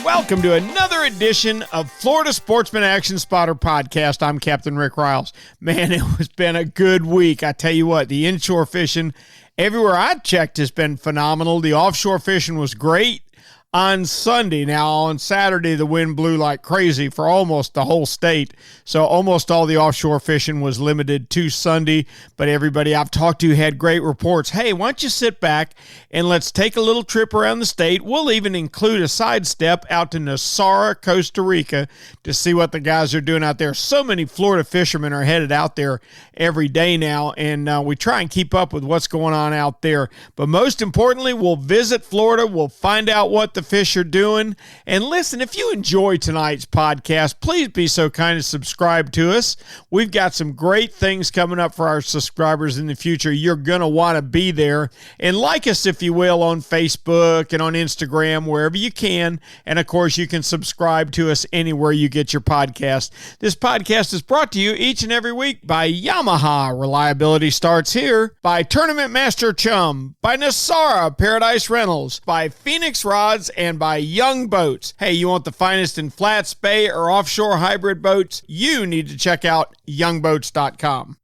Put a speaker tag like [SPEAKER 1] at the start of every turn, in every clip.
[SPEAKER 1] Welcome to another edition of Florida Sportsman Action Spotter Podcast. I'm Captain Rick Riles. Man, it has been a good week. I tell you what, the inshore fishing everywhere I checked has been phenomenal. The offshore fishing was great on Sunday. Now, on Saturday, the wind blew like crazy for almost the whole state. So almost all the offshore fishing was limited to Sunday. But everybody I've talked to had great reports. Hey, why don't you sit back and let's take a little trip around the state. We'll even include a sidestep out to Nosara, Costa Rica to see what the guys are doing out there. So many Florida fishermen are headed out there every day now, and we try and keep up with what's going on out there. But most importantly, we'll visit Florida. We'll find out what the fish are doing. And listen, if you enjoy tonight's podcast, please be so kind to subscribe to us. We've got some great things coming up for our subscribers in the future. You're going to want to be there. And like us, if you will, on Facebook and on Instagram, wherever you can. And of course, you can subscribe to us anywhere you get your podcast. This podcast is brought to you each and every week by Yamaha. Reliability starts here. By Tournament Master Chum. By Nosara Paradise Rentals. By Phoenix Rods. And by Young Boats. Hey, you want the finest in flats, bay, or offshore hybrid boats? You need to check out youngboats.com.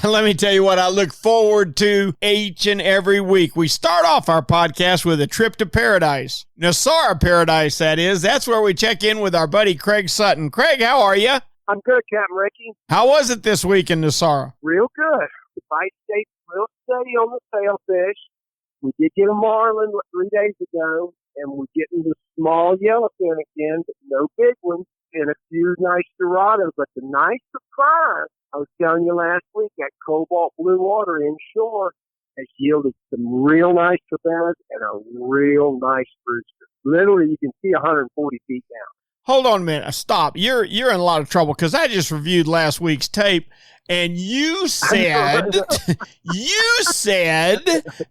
[SPEAKER 1] Let me tell you what I look forward to each and every week. We start off our podcast with a trip to paradise. Nosara Paradise, that is. That's where we check in with our buddy Craig Sutton. Craig, how are you?
[SPEAKER 2] I'm good, Captain Ricky.
[SPEAKER 1] How was it this week in Nosara?
[SPEAKER 2] Real good. The bite stayed real steady on the sailfish. We did get a marlin 3 days ago, and we're getting the small yellowfin again, but no big ones, and a few nice dorados. But the nice surprise, I was telling you last week, that cobalt blue water inshore has yielded some real nice cabela's and a real nice rooster. Literally, you can see 140 feet down.
[SPEAKER 1] Hold on a minute. Stop. You're in a lot of trouble because I just reviewed last week's tape, and you said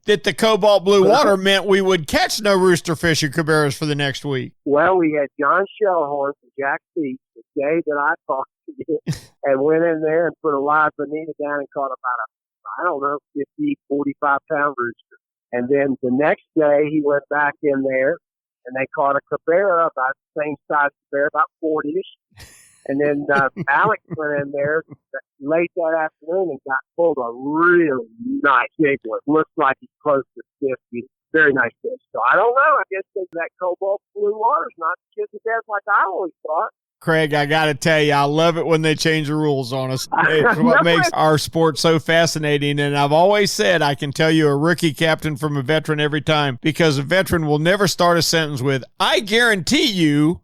[SPEAKER 1] that the cobalt blue water meant we would catch no rooster fish or caberas for the next week.
[SPEAKER 2] Well, we had John Shellhorn from Jack Beach the day that I talked to you and went in there and put a live bonita down and caught about a 50, 45-pound rooster. And then the next day he went back in there and they caught a cabera about the same size cabera, about 40-ish. And then Alex went in there late that afternoon and got pulled a really nice big one. Looks like he's close to 50. Very nice fish. So I don't know. I guess that cobalt blue water's not kids to death like I always thought.
[SPEAKER 1] Craig, I got to tell you, I love it when they change the rules on us. It's what makes our sport so fascinating. And I've always said I can tell you a rookie captain from a veteran every time, because a veteran will never start a sentence with, I guarantee you.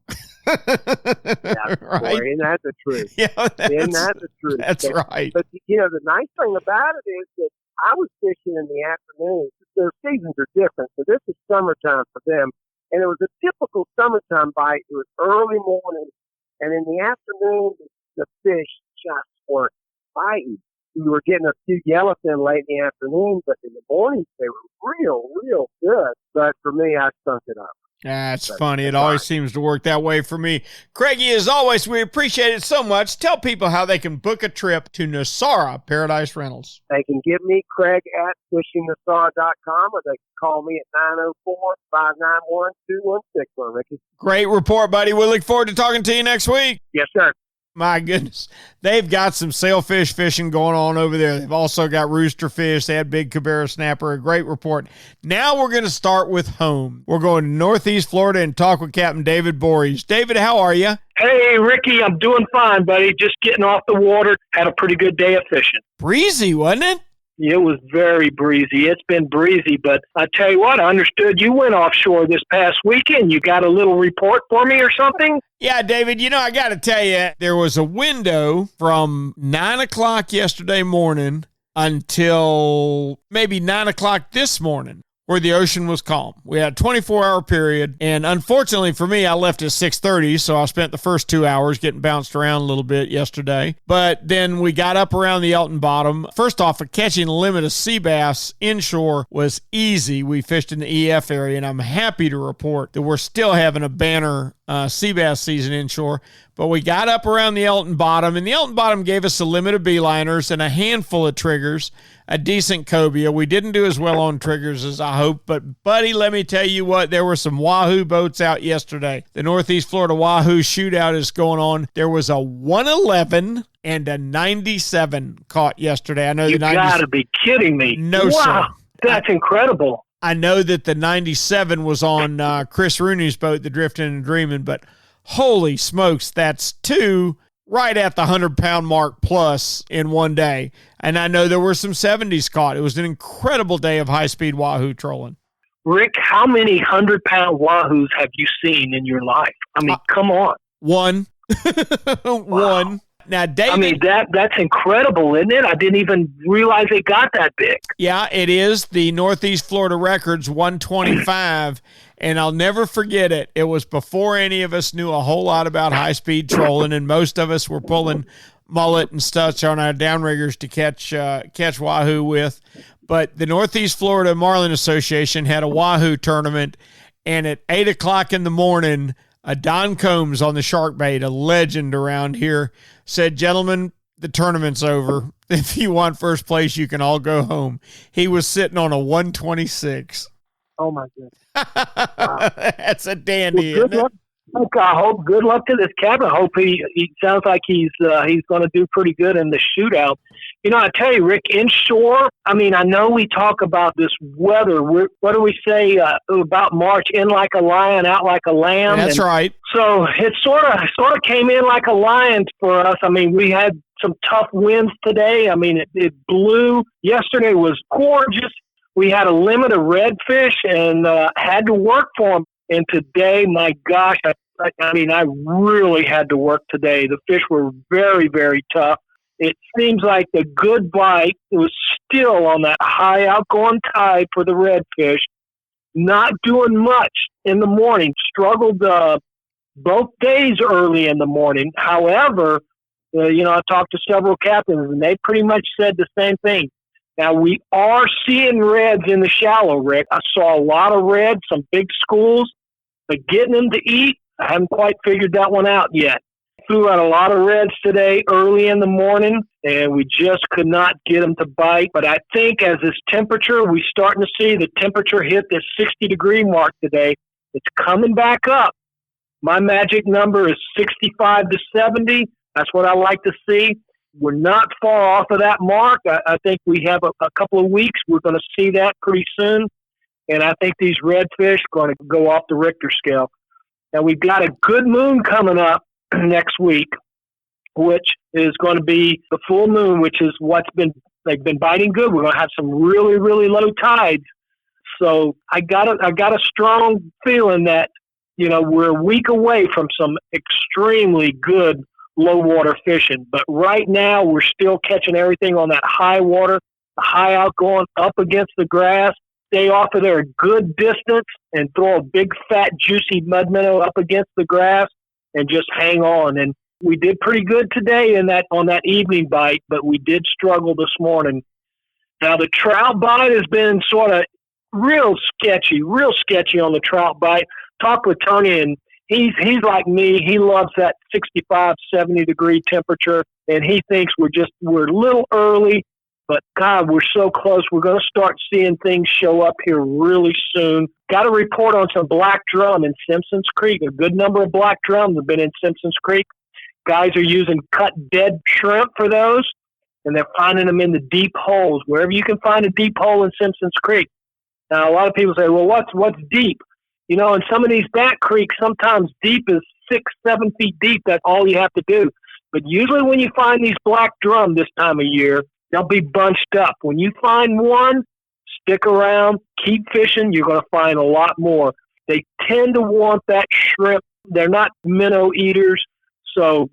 [SPEAKER 2] Yeah,
[SPEAKER 1] right?
[SPEAKER 2] Boy, isn't that the truth?
[SPEAKER 1] Yeah,
[SPEAKER 2] isn't that the truth?
[SPEAKER 1] That's right.
[SPEAKER 2] But, the nice thing about it is that I was fishing in the afternoon. Their seasons are different, so this is summertime for them. And it was a typical summertime bite. It was early morning, and in the afternoon, the fish just weren't biting. We were getting a few yellowfin late in the afternoon, but in the mornings, they were real good. But for me, I stunk it up.
[SPEAKER 1] That's funny. It always seems to work that way for me. Craigie, as always, we appreciate it so much. Tell people how they can book a trip to Nosara Paradise Rentals.
[SPEAKER 2] They can get me, Craig, at fishingnosara.com, or they can call me at 904-591-2161, Ricky.
[SPEAKER 1] Great report, buddy. We look forward to talking to you next week.
[SPEAKER 2] Yes, sir.
[SPEAKER 1] My goodness. They've got some sailfish fishing going on over there. They've also got rooster fish. They had big cabera snapper. A great report. Now we're going to start with home. We're going to Northeast Florida and talk with Captain David Voorhees. David, how are you?
[SPEAKER 3] Hey, Ricky, I'm doing fine, buddy. Just getting off the water. Had a pretty good day of fishing.
[SPEAKER 1] Breezy, wasn't it?
[SPEAKER 3] It was very breezy. It's been breezy, but I tell you what, I understood you went offshore this past weekend. You got a little report for me or something?
[SPEAKER 1] Yeah, David, I got to tell you, there was a window from 9 o'clock yesterday morning until maybe 9 o'clock this morning where the ocean was calm. We had a 24-hour period, and unfortunately for me, I left at 6:30, so I spent the first 2 hours getting bounced around a little bit yesterday. But then we got up around the Elton Bottom. First off, catching a limit of sea bass inshore was easy. We fished in the EF area, and I'm happy to report that we're still having a banner sea bass season inshore. But we got up around the Elton Bottom, and the Elton Bottom gave us a limit of beeliners and a handful of triggers, a decent cobia. We didn't do as well on triggers as I hoped, but buddy, let me tell you what, there were some Wahoo boats out yesterday. The Northeast Florida Wahoo Shootout is going on. There was a 111 and a 97 caught yesterday. I know
[SPEAKER 3] you
[SPEAKER 1] the 90s.
[SPEAKER 3] You got to be kidding me.
[SPEAKER 1] No,
[SPEAKER 3] wow,
[SPEAKER 1] sir.
[SPEAKER 3] That's incredible.
[SPEAKER 1] I know that the 97 was on Chris Rooney's boat, the Drifting and Dreaming, but holy smokes, that's two right at the 100-pound mark plus in one day. And I know there were some 70s caught. It was an incredible day of high-speed Wahoo trolling.
[SPEAKER 3] Rick, how many 100-pound Wahoos have you seen in your life? I mean, come on.
[SPEAKER 1] One.
[SPEAKER 3] Wow.
[SPEAKER 1] One. Now, David,
[SPEAKER 3] I mean, that's incredible, isn't it? I didn't even realize it got that big.
[SPEAKER 1] Yeah, it is. The Northeast Florida Record's 125, and I'll never forget it. It was before any of us knew a whole lot about high-speed trolling, and most of us were pulling mullet and such on our downriggers to catch Wahoo with. But the Northeast Florida Marlin Association had a Wahoo tournament, and at 8 o'clock in the morning, Don Combs on the shark bait, a legend around here, said, "Gentlemen, the tournament's over. If you want first place, you can all go home." He was sitting on a 126.
[SPEAKER 3] Oh, my goodness. Wow.
[SPEAKER 1] That's a dandy.
[SPEAKER 3] Well, good luck. Look, I hope good luck to this captain. I hope he sounds like he's going to do pretty good in the shootout. You know, I tell you, Rick, inshore, I mean, I know we talk about this weather. What do we say about March? In like a lion, out like a lamb.
[SPEAKER 1] That's right.
[SPEAKER 3] So it sort of came in like a lion for us. I mean, we had some tough winds today. I mean, it blew. Yesterday was gorgeous. We had a limit of redfish and had to work for them. And today, my gosh, I mean, I really had to work today. The fish were very, very tough. It seems like the good bite was still on that high outgoing tide for the redfish. Not doing much in the morning. Struggled both days early in the morning. However, I talked to several captains, and they pretty much said the same thing. Now, we are seeing reds in the shallow, Rick. I saw a lot of reds, some big schools, but getting them to eat, I haven't quite figured that one out yet. Threw out a lot of reds today early in the morning, and we just could not get them to bite. But I think as this temperature, we're starting to see the temperature hit this 60-degree mark today. It's coming back up. My magic number is 65 to 70. That's what I like to see. We're not far off of that mark. I think we have a couple of weeks. We're going to see that pretty soon. And I think these redfish are going to go off the Richter scale. Now, we've got a good moon coming up next week, which is going to be the full moon, which is they've been biting good. We're going to have some really, really low tides. So I got a strong feeling that, we're a week away from some extremely good low water fishing. But right now we're still catching everything on that high water, the high outgoing up against the grass. Stay off of there a good distance and throw a big fat juicy mud minnow up against the grass and just hang on. And we did pretty good today on that evening bite, but we did struggle this morning. Now the trout bite has been sort of real sketchy on the trout bite. Talked with Tony, and he's like me. He loves that 65, 70 degree temperature, and he thinks we're a little early, but God, we're so close. We're going to start seeing things show up here really soon. Got a report on some black drum in Simpsons Creek. A good number of black drums have been in Simpsons Creek. Guys are using cut dead shrimp for those, and they're finding them in the deep holes, wherever you can find a deep hole in Simpsons Creek. Now, a lot of people say, well, what's deep? In some of these back creeks, sometimes deep is 6, 7 feet deep. That's all you have to do. But usually when you find these black drum this time of year, they'll be bunched up. When you find one, stick around, keep fishing. You're going to find a lot more. They tend to want that shrimp. They're not minnow eaters. So,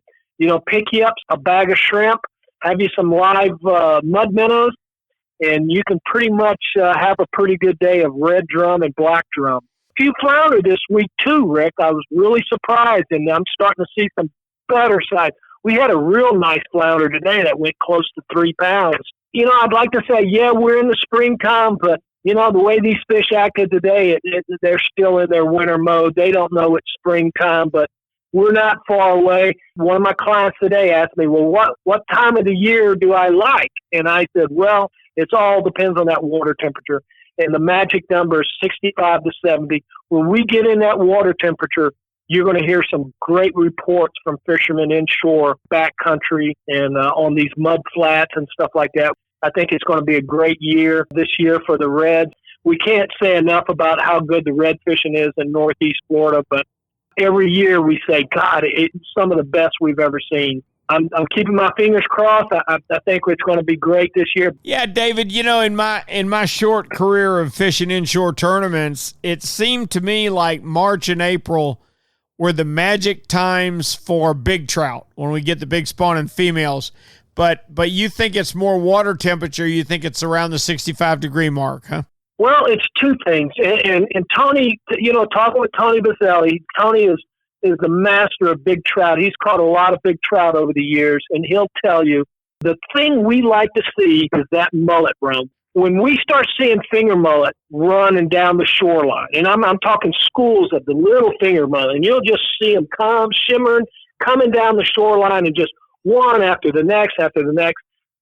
[SPEAKER 3] pick you up a bag of shrimp, have you some live mud minnows, and you can pretty much have a pretty good day of red drum and black drum. A few flounder this week too, Rick. I was really surprised, and I'm starting to see some better size. We had a real nice flounder today that went close to 3 pounds. I'd like to say, yeah, we're in the springtime, but the way these fish acted today, they're still in their winter mode. They don't know it's springtime, but we're not far away. One of my clients today asked me, well, what time of the year do I like? And I said, well, it all depends on that water temperature. And the magic number is 65 to 70. When we get in that water temperature, you're going to hear some great reports from fishermen inshore, backcountry, and on these mud flats and stuff like that. I think it's going to be a great year this year for the reds. We can't say enough about how good the red fishing is in Northeast Florida, but every year we say, God, it's some of the best we've ever seen. I'm keeping my fingers crossed. I think it's going to be great this year.
[SPEAKER 1] Yeah, David, in my short career of fishing inshore tournaments, it seemed to me like March and April were the magic times for big trout when we get the big spawning females. But you think it's more water temperature. You think it's around the 65-degree mark, huh?
[SPEAKER 3] Well, it's two things. And Tony, talking with Tony Baselli, Tony is the master of big trout. He's caught a lot of big trout over the years, and he'll tell you the thing we like to see is that mullet run. When we start seeing finger mullet running down the shoreline, and I'm talking schools of the little finger mullet, and you'll just see them shimmering, coming down the shoreline, and just one after the next,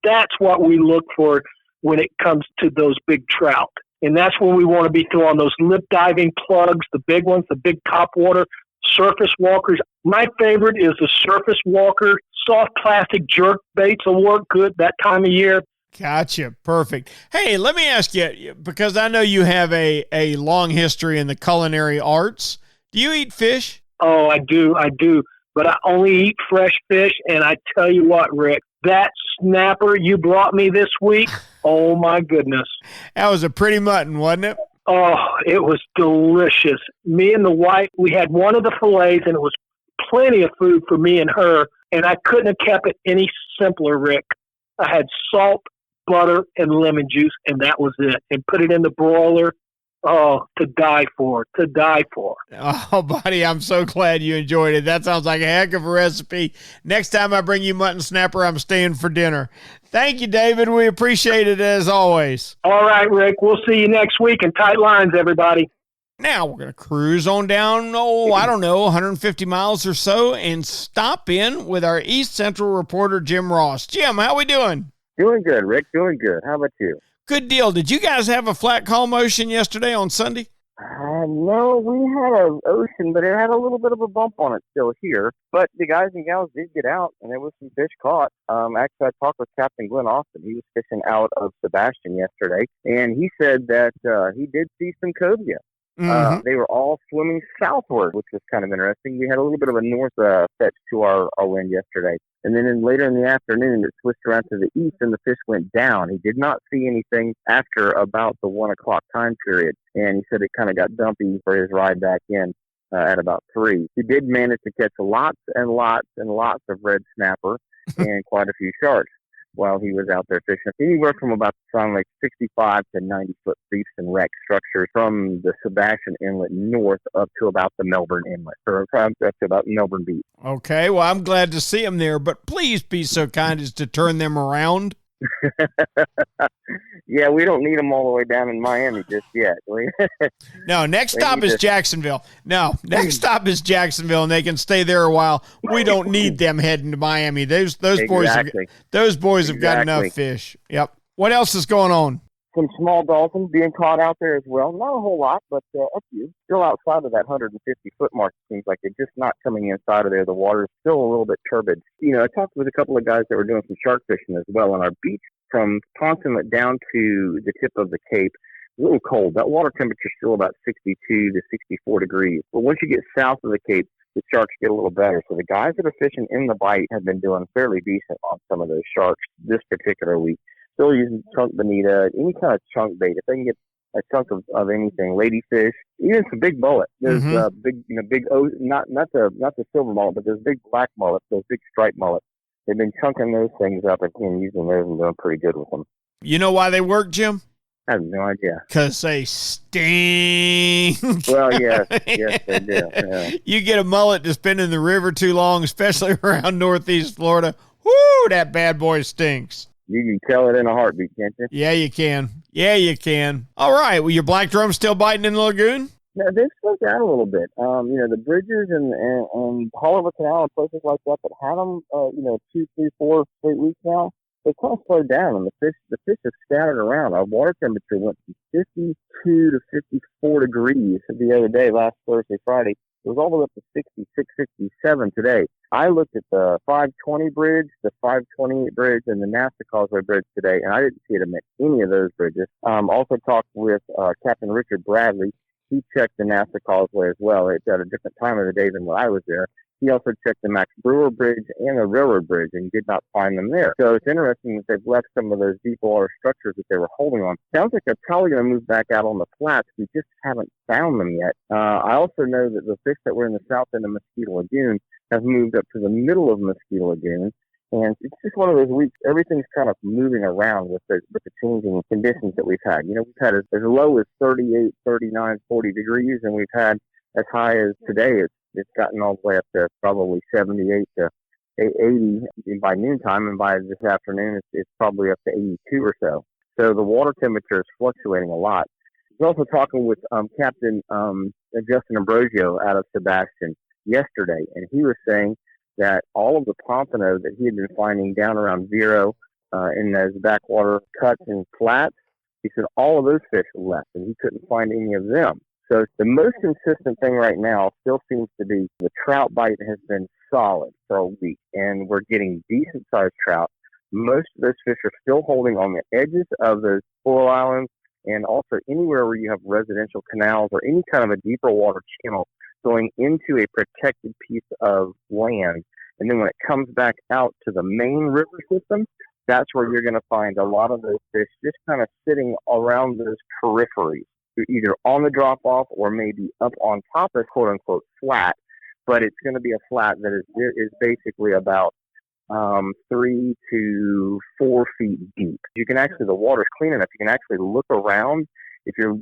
[SPEAKER 3] that's what we look for when it comes to those big trout. And that's when we want to be throwing those lip diving plugs, the big ones, the big topwater, surface walkers. My favorite is the surface walker. Soft plastic jerk baits will work good that time of year.
[SPEAKER 1] Gotcha. Perfect. Hey, let me ask you, because I know you have a long history in the culinary arts. Do you eat fish?
[SPEAKER 3] Oh, I do. But I only eat fresh fish. And I tell you what, Rick, that snapper you brought me this week, oh my goodness.
[SPEAKER 1] That was a pretty mutton, wasn't it?
[SPEAKER 3] Oh, it was delicious. Me and the wife, we had one of the fillets, and it was plenty of food for me and her, and I couldn't have kept it any simpler, Rick. I had salt, butter, and lemon juice, and that was it. And put it in the broiler. Oh, to die for.
[SPEAKER 1] Oh, buddy, I'm so glad you enjoyed it. That sounds like a heck of a recipe. Next time I bring you Mutton Snapper, I'm staying for dinner. Thank you, David. We appreciate it as always.
[SPEAKER 3] All right, Rick. We'll see you next week in tight lines, everybody.
[SPEAKER 1] Now we're going to cruise on down, 150 miles or so and stop in with our East Central reporter, Jim Ross. Jim, how we doing?
[SPEAKER 4] Doing good, Rick. Doing good. How about you?
[SPEAKER 1] Good deal. Did you guys have a flat call motion yesterday on Sunday?
[SPEAKER 4] No, we had an ocean, but it had a little bit of a bump on it still here. But the guys and gals did get out, and there was some fish caught. Actually, I talked with Captain Glenn Austin. He was fishing out of Sebastian yesterday, and he said that he did see some cobia.
[SPEAKER 1] Mm-hmm.
[SPEAKER 4] They were all swimming southward, which was kind of interesting. We had a little bit of a north fetch to our wind yesterday. And then later in the afternoon, it switched around to the east, and the fish went down. He did not see anything after about the 1 o'clock time period. And he said it kind of got dumpy for his ride back in at about 3. He did manage to catch lots and lots and lots of red snapper and quite a few sharks while he was out there fishing. Anywhere from about 65 to 90-foot reefs and wreck structures from the Sebastian Inlet north up to about the Melbourne Inlet, or up to about Melbourne Beach.
[SPEAKER 1] Okay, well, I'm glad to see them there, but please be so kind as to turn them around.
[SPEAKER 4] Yeah, we don't need them all the way down in Miami just yet.
[SPEAKER 1] No, next stop is Jacksonville. Next stop is Jacksonville, and they can stay there a while. We don't need them heading to Miami. Those boys have got enough fish. Yep. What else is going on?
[SPEAKER 4] Some small dolphins being caught out there as well. Not a whole lot, but a few. Still outside of that 150-foot mark, it seems like they're just not coming inside of there. The water's still a little bit turbid. I talked with a couple of guys that were doing some shark fishing as well on our beach from Ponce Inlet down to the tip of the Cape. A little cold. That water temperature is still about 62 to 64 degrees. But once you get south of the Cape, the sharks get a little better. So the guys that are fishing in the bite have been doing fairly decent on some of those sharks this particular week. Still using chunk bonita, any kind of chunk bait. If they can get a chunk of anything, ladyfish, even some big mullet. There's big, not the silver mullet, but there's big black mullets, those big striped mullets. They've been chunking those things up and using those and doing pretty good with them.
[SPEAKER 1] You know why they work, Jim?
[SPEAKER 4] I have no idea.
[SPEAKER 1] Because they stink.
[SPEAKER 4] Well, yes, they do. Yeah.
[SPEAKER 1] You get a mullet that's been in the river too long, especially around Northeast Florida. Whoo, that bad boy stinks.
[SPEAKER 4] You can tell it in a heartbeat, can't you?
[SPEAKER 1] Yeah, you can. Yeah, you can. All right. Well, your black drum still biting in the lagoon?
[SPEAKER 4] No, they've slowed down a little bit. The bridges and Hollywood Canal and places like that had them, 2, 3, 4 straight weeks now, they kind of slowed down, and the fish have scattered around. Our water temperature went from 52 to 54 degrees the other day, last Thursday, Friday. It was all the way up to 66, 67 today. I looked at the 520 bridge, the 528 bridge, and the NASA Causeway bridge today, and I didn't see it amid any of those bridges. Also talked with Captain Richard Bradley. He checked the NASA Causeway as well. It's at a different time of the day than when I was there. He also checked the Max Brewer Bridge and the Railroad Bridge and did not find them there. So it's interesting that they've left some of those deep water structures that they were holding on. Sounds like they're probably going to move back out on the flats. We just haven't found them yet. I also know that the fish that were in the south end of Mosquito Lagoon have moved up to the middle of Mosquito Lagoon. And it's just one of those weeks, everything's kind of moving around with the changing conditions that we've had. We've had as low as 38, 39, 40 degrees, and we've had as high as today. It's gotten all the way up to probably 78 to 80 by noontime, and by this afternoon, it's probably up to 82 or so. So the water temperature is fluctuating a lot. I was also talking with Captain Justin Ambrosio out of Sebastian yesterday, and he was saying that all of the pompano that he had been finding down around Vero in those backwater cuts and flats, he said all of those fish left, and he couldn't find any of them. So the most consistent thing right now still seems to be the trout bite has been solid for a week, and we're getting decent-sized trout. Most of those fish are still holding on the edges of those coral islands, and also anywhere where you have residential canals or any kind of a deeper water channel going into a protected piece of land. And then when it comes back out to the main river system, that's where you're going to find a lot of those fish just kind of sitting around those peripheries, either on the drop-off or maybe up on top of quote-unquote flat. But it's going to be a flat that is basically about 3 to 4 feet deep. You can actually, the water's clean enough, you can actually look around. If you're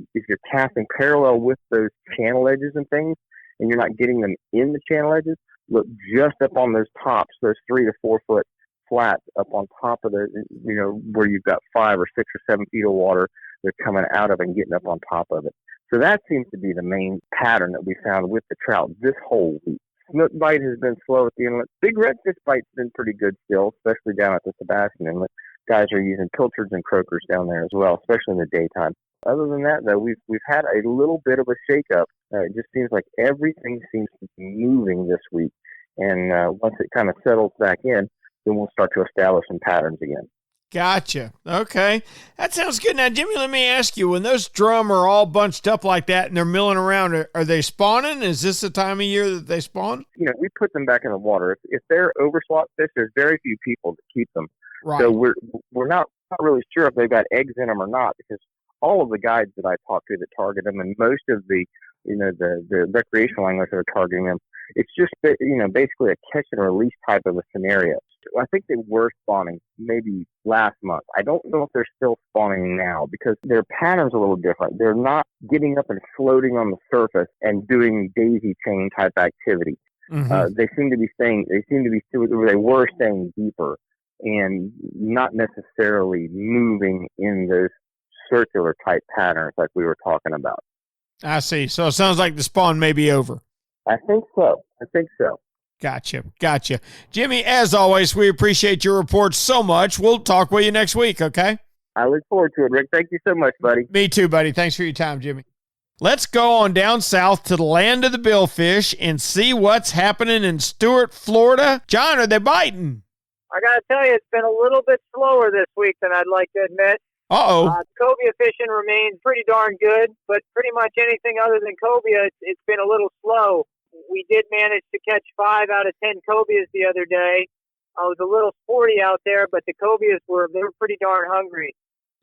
[SPEAKER 4] casting parallel with those channel edges and things, and you're not getting them in the channel edges, look just up on those tops, those 3 to 4 foot flats up on top of the, where you've got 5 or 6 or 7 feet of water they're coming out of and getting up on top of it. So that seems to be the main pattern that we found with the trout this whole week. Snook bite has been slow at the inlet. Big redfish bite's been pretty good still, especially down at the Sebastian Inlet. Guys are using pilchards and croakers down there as well, especially in the daytime. Other than that, though, we've had a little bit of a shakeup. It just seems like everything seems to be moving this week. And once it kind of settles back in, then we'll start to establish some patterns again.
[SPEAKER 1] Gotcha. Okay. That sounds good. Now, Jimmy, let me ask you, when those drum are all bunched up like that and they're milling around, are they spawning? Is this the time of year that they spawn?
[SPEAKER 4] We put them back in the water. If they're overslot fish, there's very few people that keep them.
[SPEAKER 1] Right.
[SPEAKER 4] So we're not really sure if they've got eggs in them or not, because all of the guides that I talk to that target them, and most of the recreational anglers that are targeting them, it's just, basically a catch and release type of a scenario. I think they were spawning maybe last month. I don't know if they're still spawning now because their pattern's a little different. They're not getting up and floating on the surface and doing daisy chain type activity. Mm-hmm. They were staying deeper and not necessarily moving in those circular type patterns like we were talking about.
[SPEAKER 1] I see. So it sounds like the spawn may be over.
[SPEAKER 4] I think so.
[SPEAKER 1] Gotcha. Jimmy, as always, we appreciate your report so much. We'll talk with you next week, okay?
[SPEAKER 4] I look forward to it, Rick. Thank you so much, buddy.
[SPEAKER 1] Me too, buddy. Thanks for your time, Jimmy. Let's go on down south to the land of the billfish and see what's happening in Stuart, Florida. John, are they biting?
[SPEAKER 5] I got to tell you, it's been a little bit slower this week than I'd like to admit. Cobia fishing remains pretty darn good, but pretty much anything other than cobia, it's been a little slow. We did manage to catch 5 out of 10 cobias the other day. I was a little sporty out there, but the cobias were pretty darn hungry.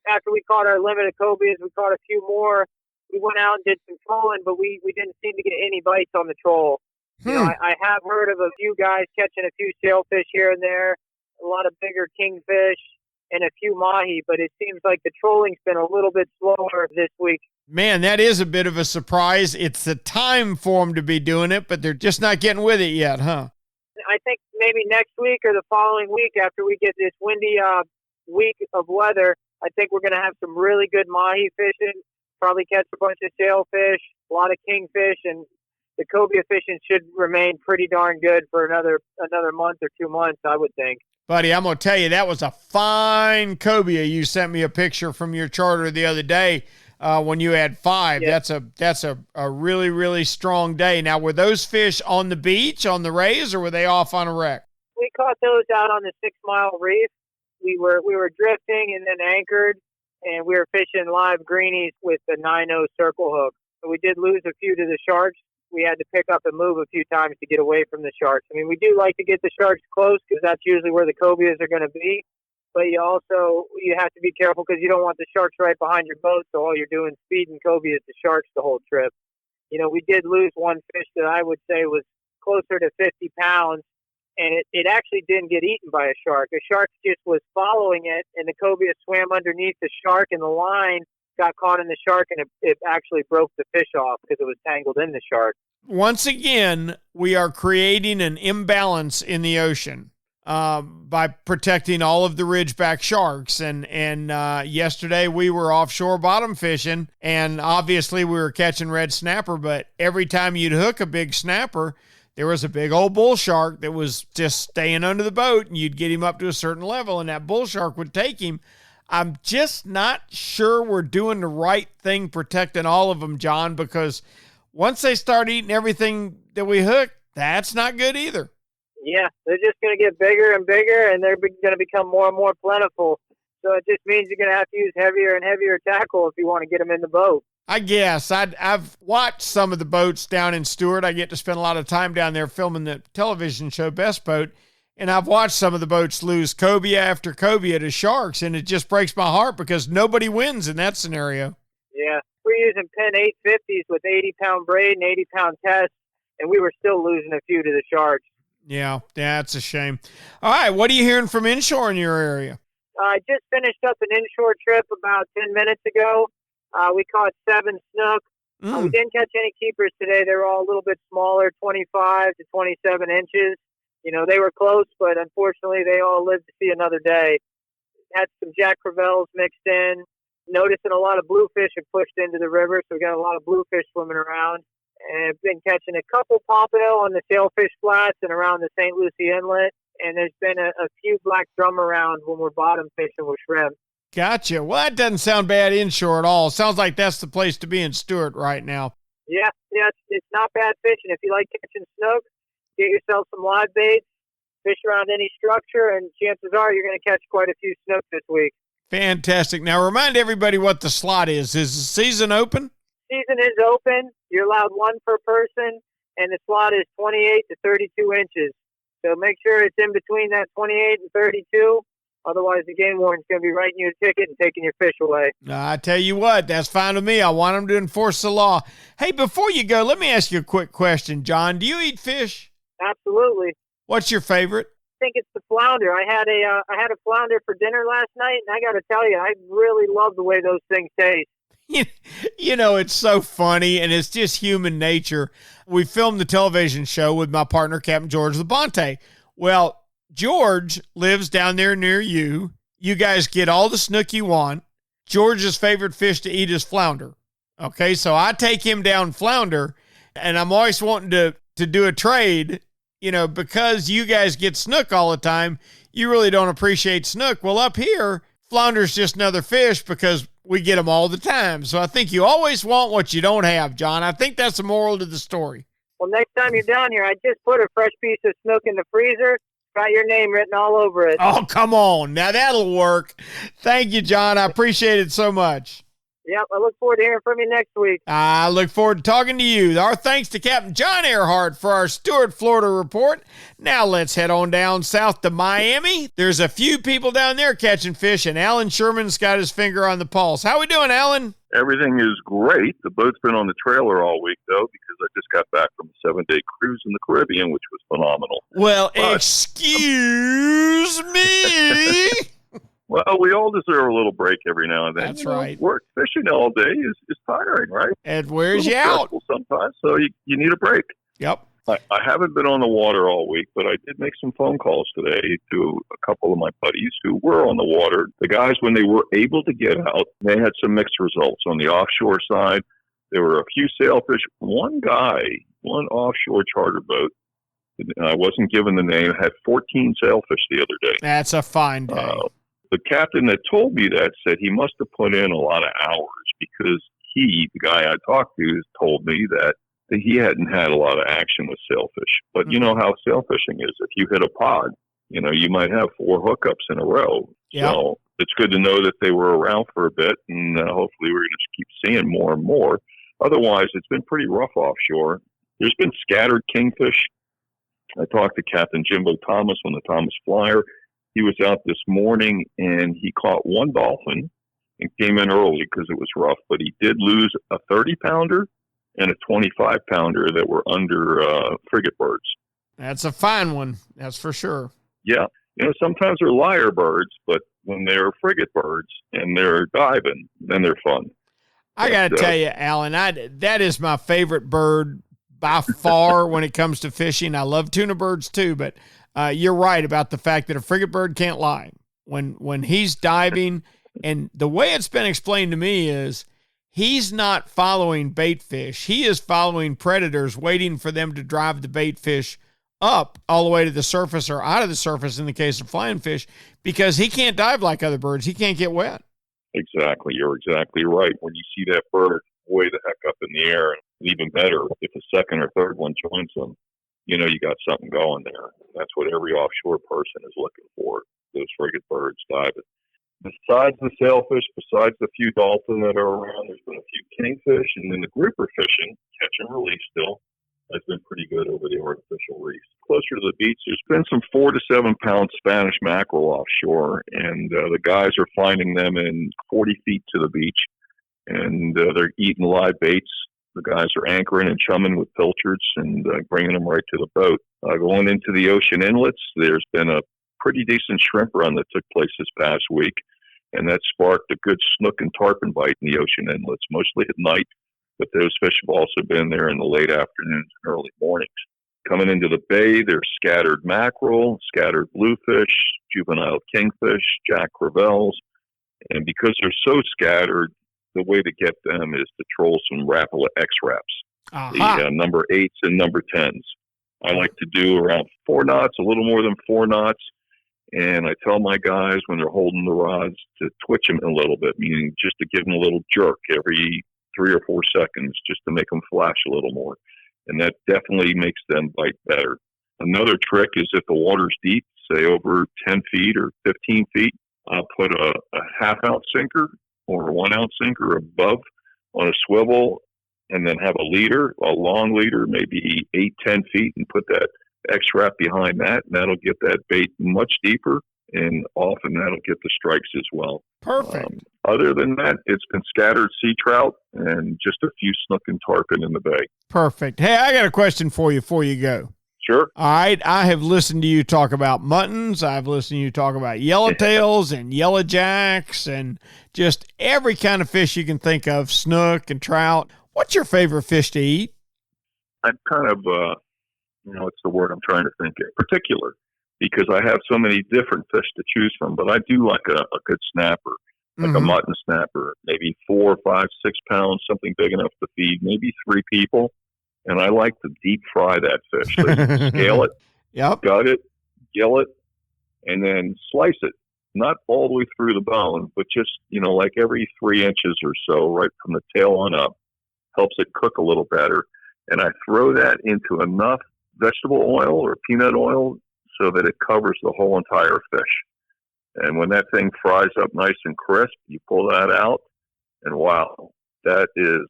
[SPEAKER 5] After we caught our limit of cobias, we caught a few more. We went out and did some trolling, but we didn't seem to get any bites on the troll. I have heard of a few guys catching a few sailfish here and there, a lot of bigger kingfish, and a few mahi, but it seems like the trolling's been a little bit slower this week.
[SPEAKER 1] Man, that is a bit of a surprise. It's the time for them to be doing it, but they're just not getting with it yet, huh?
[SPEAKER 5] I think maybe next week or the following week after we get this windy week of weather, I think we're going to have some really good mahi fishing, probably catch a bunch of sailfish, a lot of kingfish, and the cobia fishing should remain pretty darn good for another month or 2 months, I would think.
[SPEAKER 1] Buddy, I'm going to tell you, that was a fine cobia. You sent me a picture from your charter the other day when you had 5.
[SPEAKER 5] Yeah.
[SPEAKER 1] That's a really, really strong day. Now, were those fish on the beach, on the rays, or were they off on a wreck?
[SPEAKER 5] We caught those out on the 6 Mile Reef. We were drifting and then anchored, and we were fishing live greenies with the 9-0 circle hook. So we did lose a few to the sharks. We had to pick up and move a few times to get away from the sharks. I mean, we do like to get the sharks close because that's usually where the cobias are going to be. But you have to be careful because you don't want the sharks right behind your boat, so all you're doing is feeding cobias to sharks the whole trip. We did lose one fish that I would say was closer to 50 pounds, and it actually didn't get eaten by a shark. A shark just was following it, and the cobia swam underneath the shark, and the line got caught in the shark, and it actually broke the fish off because it was tangled in the shark.
[SPEAKER 1] Once again, we are creating an imbalance in the ocean by protecting all of the ridgeback sharks. And yesterday we were offshore bottom fishing, and obviously we were catching red snapper, but every time you'd hook a big snapper, there was a big old bull shark that was just staying under the boat, and you'd get him up to a certain level, and that bull shark would take him. I'm just not sure we're doing the right thing protecting all of them, John, because once they start eating everything that we hook, that's not good either.
[SPEAKER 5] Yeah, they're just going to get bigger and bigger, and they're going to become more and more plentiful. So it just means you're going to have to use heavier and heavier tackle if you want to get them in the boat.
[SPEAKER 1] I guess. I've watched some of the boats down in Stewart. I get to spend a lot of time down there filming the television show Best Boat. And I've watched some of the boats lose cobia after cobia to sharks, and it just breaks my heart because nobody wins in that scenario.
[SPEAKER 5] Yeah, we're using Penn 850s with 80-pound braid and 80-pound test, and we were still losing a few to the sharks.
[SPEAKER 1] Yeah, that's a shame. All right, what are you hearing from inshore in your area?
[SPEAKER 5] I just finished up an inshore trip about 10 minutes ago. We caught 7 snook. We didn't catch any keepers today. They were all a little bit smaller, 25 to 27 inches. They were close, but unfortunately they all lived to see another day. Had some Jack Crevalles mixed in. Noticing a lot of bluefish have pushed into the river, so we got a lot of bluefish swimming around. And I've been catching a couple pompano on the sailfish flats and around the St. Lucie Inlet. And there's been a few black drum around when we're bottom fishing with shrimp.
[SPEAKER 1] Gotcha. Well, that doesn't sound bad inshore at all. Sounds like that's the place to be in Stewart right now.
[SPEAKER 5] Yeah, it's not bad fishing. If you like catching snook, get yourself some live baits, fish around any structure, and chances are you're going to catch quite a few snook this week.
[SPEAKER 1] Fantastic. Now, remind everybody what the slot is. Is the season open?
[SPEAKER 5] Season is open. You're allowed 1 per person, and the slot is 28 to 32 inches. So make sure it's in between that 28 and 32. Otherwise, the game warden's going to be writing you a ticket and taking your fish away.
[SPEAKER 1] I tell you what, that's fine with me. I want them to enforce the law. Hey, before you go, let me ask you a quick question, John. Do you eat fish?
[SPEAKER 5] Absolutely.
[SPEAKER 1] What's your favorite?
[SPEAKER 5] I think it's the flounder. I had a flounder for dinner last night, and I got to tell you, I really love the way those things taste.
[SPEAKER 1] It's so funny, and it's just human nature. We filmed the television show with my partner, Captain George Labonte. Well, George lives down there near you. You guys get all the snook you want. George's favorite fish to eat is flounder. Okay, so I take him down flounder, and I'm always wanting to do a trade, because you guys get snook all the time. You really don't appreciate snook. Well, up here, flounder's just another fish because we get them all the time. So I think you always want what you don't have, John. I think that's the moral to the story.
[SPEAKER 5] Well, next time you're down here, I just put a fresh piece of snook in the freezer. Got your name written all over it.
[SPEAKER 1] Oh, come on. Now that'll work. Thank you, John. I appreciate it so much.
[SPEAKER 5] Yep, I look forward to hearing from you next week.
[SPEAKER 1] I look forward to talking to you. Our thanks to Captain John Earhart for our Stewart, Florida report. Now let's head on down south to Miami. There's a few people down there catching fish, and Alan Sherman's got his finger on the pulse. How we doing, Alan?
[SPEAKER 6] Everything is great. The boat's been on the trailer all week, though, because I just got back from a 7-day cruise in the Caribbean, which was phenomenal.
[SPEAKER 1] Well, excuse me.
[SPEAKER 6] Well, we all deserve a little break every now and then.
[SPEAKER 1] That's right.
[SPEAKER 6] Work fishing all day is tiring, right?
[SPEAKER 1] It wears you out
[SPEAKER 6] sometimes, so you need a break.
[SPEAKER 1] Yep.
[SPEAKER 6] I haven't been on the water all week, but I did make some phone calls today to a couple of my buddies who were on the water. The guys, when they were able to get out, they had some mixed results. On the offshore side, there were a few sailfish. One guy, one offshore charter boat, I wasn't given the name, had 14 sailfish the other day.
[SPEAKER 1] That's a fine day.
[SPEAKER 6] The captain that told me that said he must have put in a lot of hours because the guy I talked to, told me that he hadn't had a lot of action with sailfish. But you know how sailfishing is. If you hit a pod, you might have 4 hookups in a row.
[SPEAKER 1] Yep.
[SPEAKER 6] So it's good to know that they were around for a bit, and hopefully we're going to keep seeing more and more. Otherwise, it's been pretty rough offshore. There's been scattered kingfish. I talked to Captain Jimbo Thomas on the Thomas Flyer. He was out this morning, and he caught 1 dolphin and came in early because it was rough. But he did lose a 30-pounder and a 25-pounder that were under frigate birds.
[SPEAKER 1] That's a fine one. That's for sure.
[SPEAKER 6] Yeah. Sometimes they're lyre birds, but when they're frigate birds and they're diving, then they're fun.
[SPEAKER 1] I got to tell you, Alan, that is my favorite bird by far when it comes to fishing. I love tuna birds too, but you're right about the fact that a frigate bird can't lie. When he's diving, and the way it's been explained to me is he's not following bait fish. He is following predators, waiting for them to drive the bait fish up all the way to the surface or out of the surface in the case of flying fish, because he can't dive like other birds. He can't get wet.
[SPEAKER 6] Exactly. You're exactly right. When you see that bird way the heck up in the air, and even better, if a second or third one joins them, you got something going there. That's what every offshore person is looking for, those frigate birds diving. Besides the sailfish, besides the few dolphin that are around, there's been a few kingfish, and then the grouper fishing, catch and release still, has been pretty good over the artificial reefs. Closer to the beach, there's been some 4 to 7 pound Spanish mackerel offshore, and the guys are finding them in 40 feet to the beach, and they're eating live baits. The guys are anchoring and chumming with pilchards and bringing them right to the boat. Going into the ocean inlets, there's been a pretty decent shrimp run that took place this past week, and that sparked a good snook and tarpon bite in the ocean inlets, mostly at night, but those fish have also been there in the late afternoons and early mornings. Coming into the bay, there's scattered mackerel, scattered bluefish, juvenile kingfish, jack crevalles, and because they're so scattered, the way to get them is to troll some Rapala X-Wraps, the number 8s and number 10s. I like to do around 4 knots, a little more than 4 knots, and I tell my guys when they're holding the rods to twitch them a little bit, meaning just to give them a little jerk every 3 or 4 seconds just to make them flash a little more. And that definitely makes them bite better. Another trick is if the water's deep, say over 10 feet or 15 feet, I'll put a half-ounce sinker or a 1-ounce sinker above on a swivel and then have a leader, a long leader, maybe 8-10 feet, and put that X-Wrap behind that, and that'll get that bait much deeper, and often that'll get the strikes as well.
[SPEAKER 1] Perfect.
[SPEAKER 6] Other than that, it's been scattered sea trout and just a few snook and tarpon in the bay.
[SPEAKER 1] Perfect. Hey, I got a question for you before you go.
[SPEAKER 6] Sure.
[SPEAKER 1] All right. I have listened to you talk about muttons. I've listened to you talk about yellowtails and yellow jacks and just every kind of fish you can think of, snook and trout. What's your favorite fish to eat?
[SPEAKER 6] I'm kind of, it's the word I'm trying to think of, particular, because I have so many different fish to choose from, but I do like a good snapper, like a mutton snapper, maybe 4, 5, 6 pounds, something big enough to feed maybe 3 people. And I like to deep fry that fish. So scale it, gut it, gill it, and then slice it. Not all the way through the bone, but just, like every 3 inches or so, right from the tail on up, helps it cook a little better. And I throw that into enough vegetable oil or peanut oil so that it covers the whole entire fish. And when that thing fries up nice and crisp, you pull that out, and wow, that is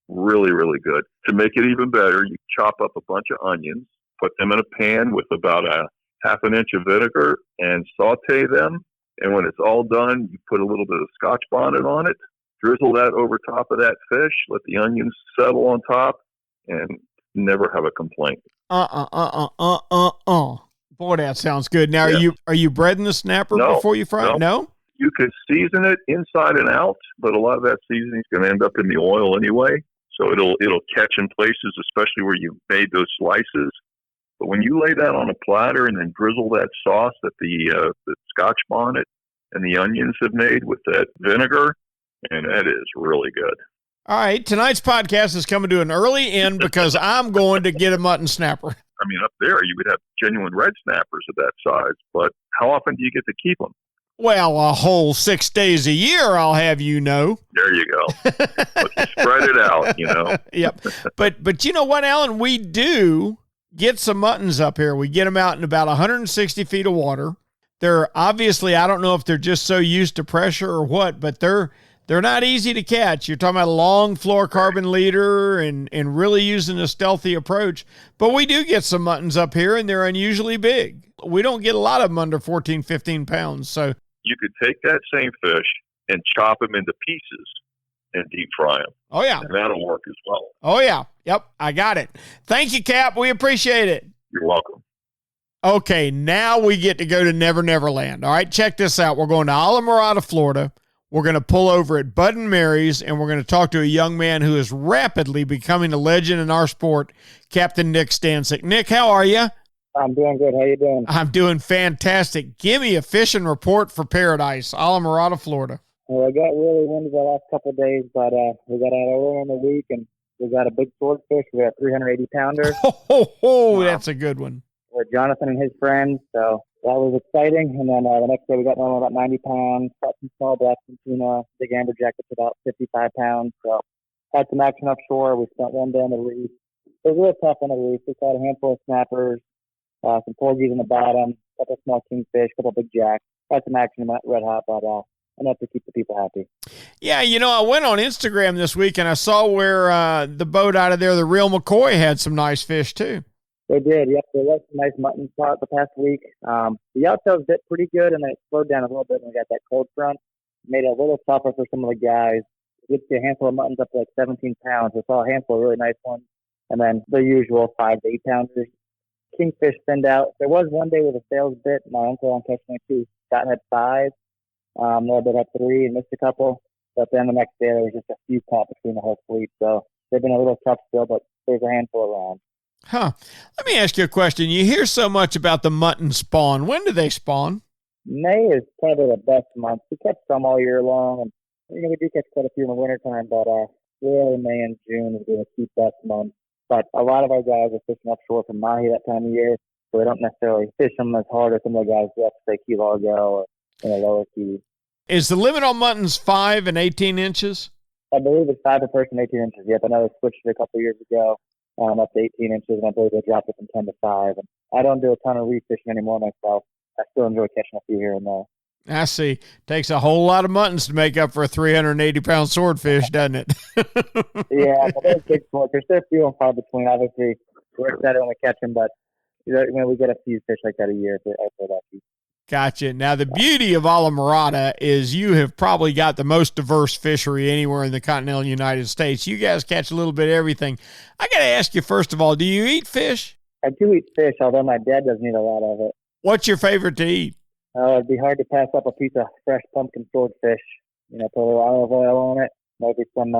[SPEAKER 6] really, really good. To make it even better, you chop up a bunch of onions, put them in a pan with about a half an inch of vinegar, and saute them. And when it's all done, you put a little bit of Scotch bonnet on it, drizzle that over top of that fish, let the onions settle on top, and never have a complaint.
[SPEAKER 1] Boy, that sounds good. Now, are you breading the snapper before you fry it? No?
[SPEAKER 6] You can season it inside and out, but a lot of that seasoning is going to end up in the oil anyway. So it'll catch in places, especially where you've made those slices. But when you lay that on a platter and then drizzle that sauce that the Scotch bonnet and the onions have made with that vinegar, and that is really good.
[SPEAKER 1] All right, tonight's podcast is coming to an early end because I'm going to get a mutton snapper.
[SPEAKER 6] I mean, up there you would have genuine red snappers of that size, but how often do you get to keep them?
[SPEAKER 1] Well, a whole 6 days a year, I'll have you know.
[SPEAKER 6] There you go. Let's spread it out, you know.
[SPEAKER 1] Yep. But you know what, Alan? We do get some muttons up here. We get them out in about 160 feet of water. They're obviously, I don't know if they're just so used to pressure or what, but they're not easy to catch. You're talking about a long fluorocarbon leader and really using a stealthy approach. But we do get some muttons up here, and they're unusually big. We don't get a lot of them under 14, 15 pounds. So
[SPEAKER 6] you could take that same fish and chop them into pieces and deep fry them.
[SPEAKER 1] Oh, yeah.
[SPEAKER 6] And that'll work as well.
[SPEAKER 1] Oh, yeah. Yep, I got it. Thank you, Cap. We appreciate it.
[SPEAKER 6] You're welcome.
[SPEAKER 1] Okay, now we get to go to Never Never Land. All right, check this out. We're going to Islamorada, Florida. We're going to pull over at Bud and Mary's, and we're going to talk to a young man who is rapidly becoming a legend in our sport, Captain Nick Stancic. Nick, how are you?
[SPEAKER 7] I'm doing good. How you doing?
[SPEAKER 1] I'm doing fantastic. Give me a fishing report for Paradise, Islamorada, Florida.
[SPEAKER 7] Well, I got really windy the last couple of days, but we got out early in the week, and we got a big swordfish. We got a 380-pounder.
[SPEAKER 1] Oh, that's a good one.
[SPEAKER 7] With Jonathan and his friends, so that was exciting. And then the next day we got one about 90 pounds, caught some small black tuna, big amberjack that's about 55 pounds. So had some action offshore. We spent one day on the reef. It was really tough on the reef. We caught a handful of snappers, some porgies on the bottom, a couple small kingfish, a couple big jacks. Had some action red hot, but enough to keep the people happy.
[SPEAKER 1] Yeah, you know, I went on Instagram this week and I saw where the boat out of there, the Real McCoy, had some nice fish too.
[SPEAKER 7] They did, yep. There was some nice mutton spot the past week. The yellowtails bit pretty good, and then it slowed down a little bit when we got that cold front. Made it a little tougher for some of the guys. We did see a handful of muttons up to like 17 pounds. We saw a handful of really nice ones, and then the usual 5 to 8 pounders. Kingfish thinned out. There was one day with a sails bit. My uncle on catching it too. Scott had 5. Little bit had 3 and missed a couple. But then the next day there was just a few caught between the whole fleet. So they've been a little tough still, but there's a handful around.
[SPEAKER 1] Huh. Let me ask you a question. You hear so much about the mutton spawn. When do they spawn?
[SPEAKER 7] May is probably the best month. We catch some all year long, and we do catch quite a few in the wintertime, but really May and June is going to keep best months. But a lot of our guys are fishing offshore from Mahi that time of year, so we don't necessarily fish them as hard as some of the guys do, say Key Largo or in the lower keys.
[SPEAKER 1] Is the limit on muttons 5 and 18 inches?
[SPEAKER 7] I believe it's 5 per person, 18 inches. Yep, I know they switched it a couple of years ago. Up to 18 inches, and I believe they dropped it from 10 to 5. And I don't do a ton of reef fishing anymore myself. I still enjoy catching a few here and there.
[SPEAKER 1] I see. Takes a whole lot of muttons to make up for a 380-pound swordfish, doesn't it?
[SPEAKER 7] Yeah, but those big swordfish, they're few and far between. Obviously, we're excited when we catch them, but we get a few fish like that a year if we're lucky.
[SPEAKER 1] Gotcha. Now, the beauty of Islamorada is you have probably got the most diverse fishery anywhere in the continental United States. You guys catch a little bit of everything. I got to ask you, first of all, do you eat fish?
[SPEAKER 7] I do eat fish, although my dad doesn't eat a lot of it.
[SPEAKER 1] What's your favorite to eat?
[SPEAKER 7] It'd be hard to pass up a piece of fresh pumpkin swordfish. Put a little olive oil on it, maybe some,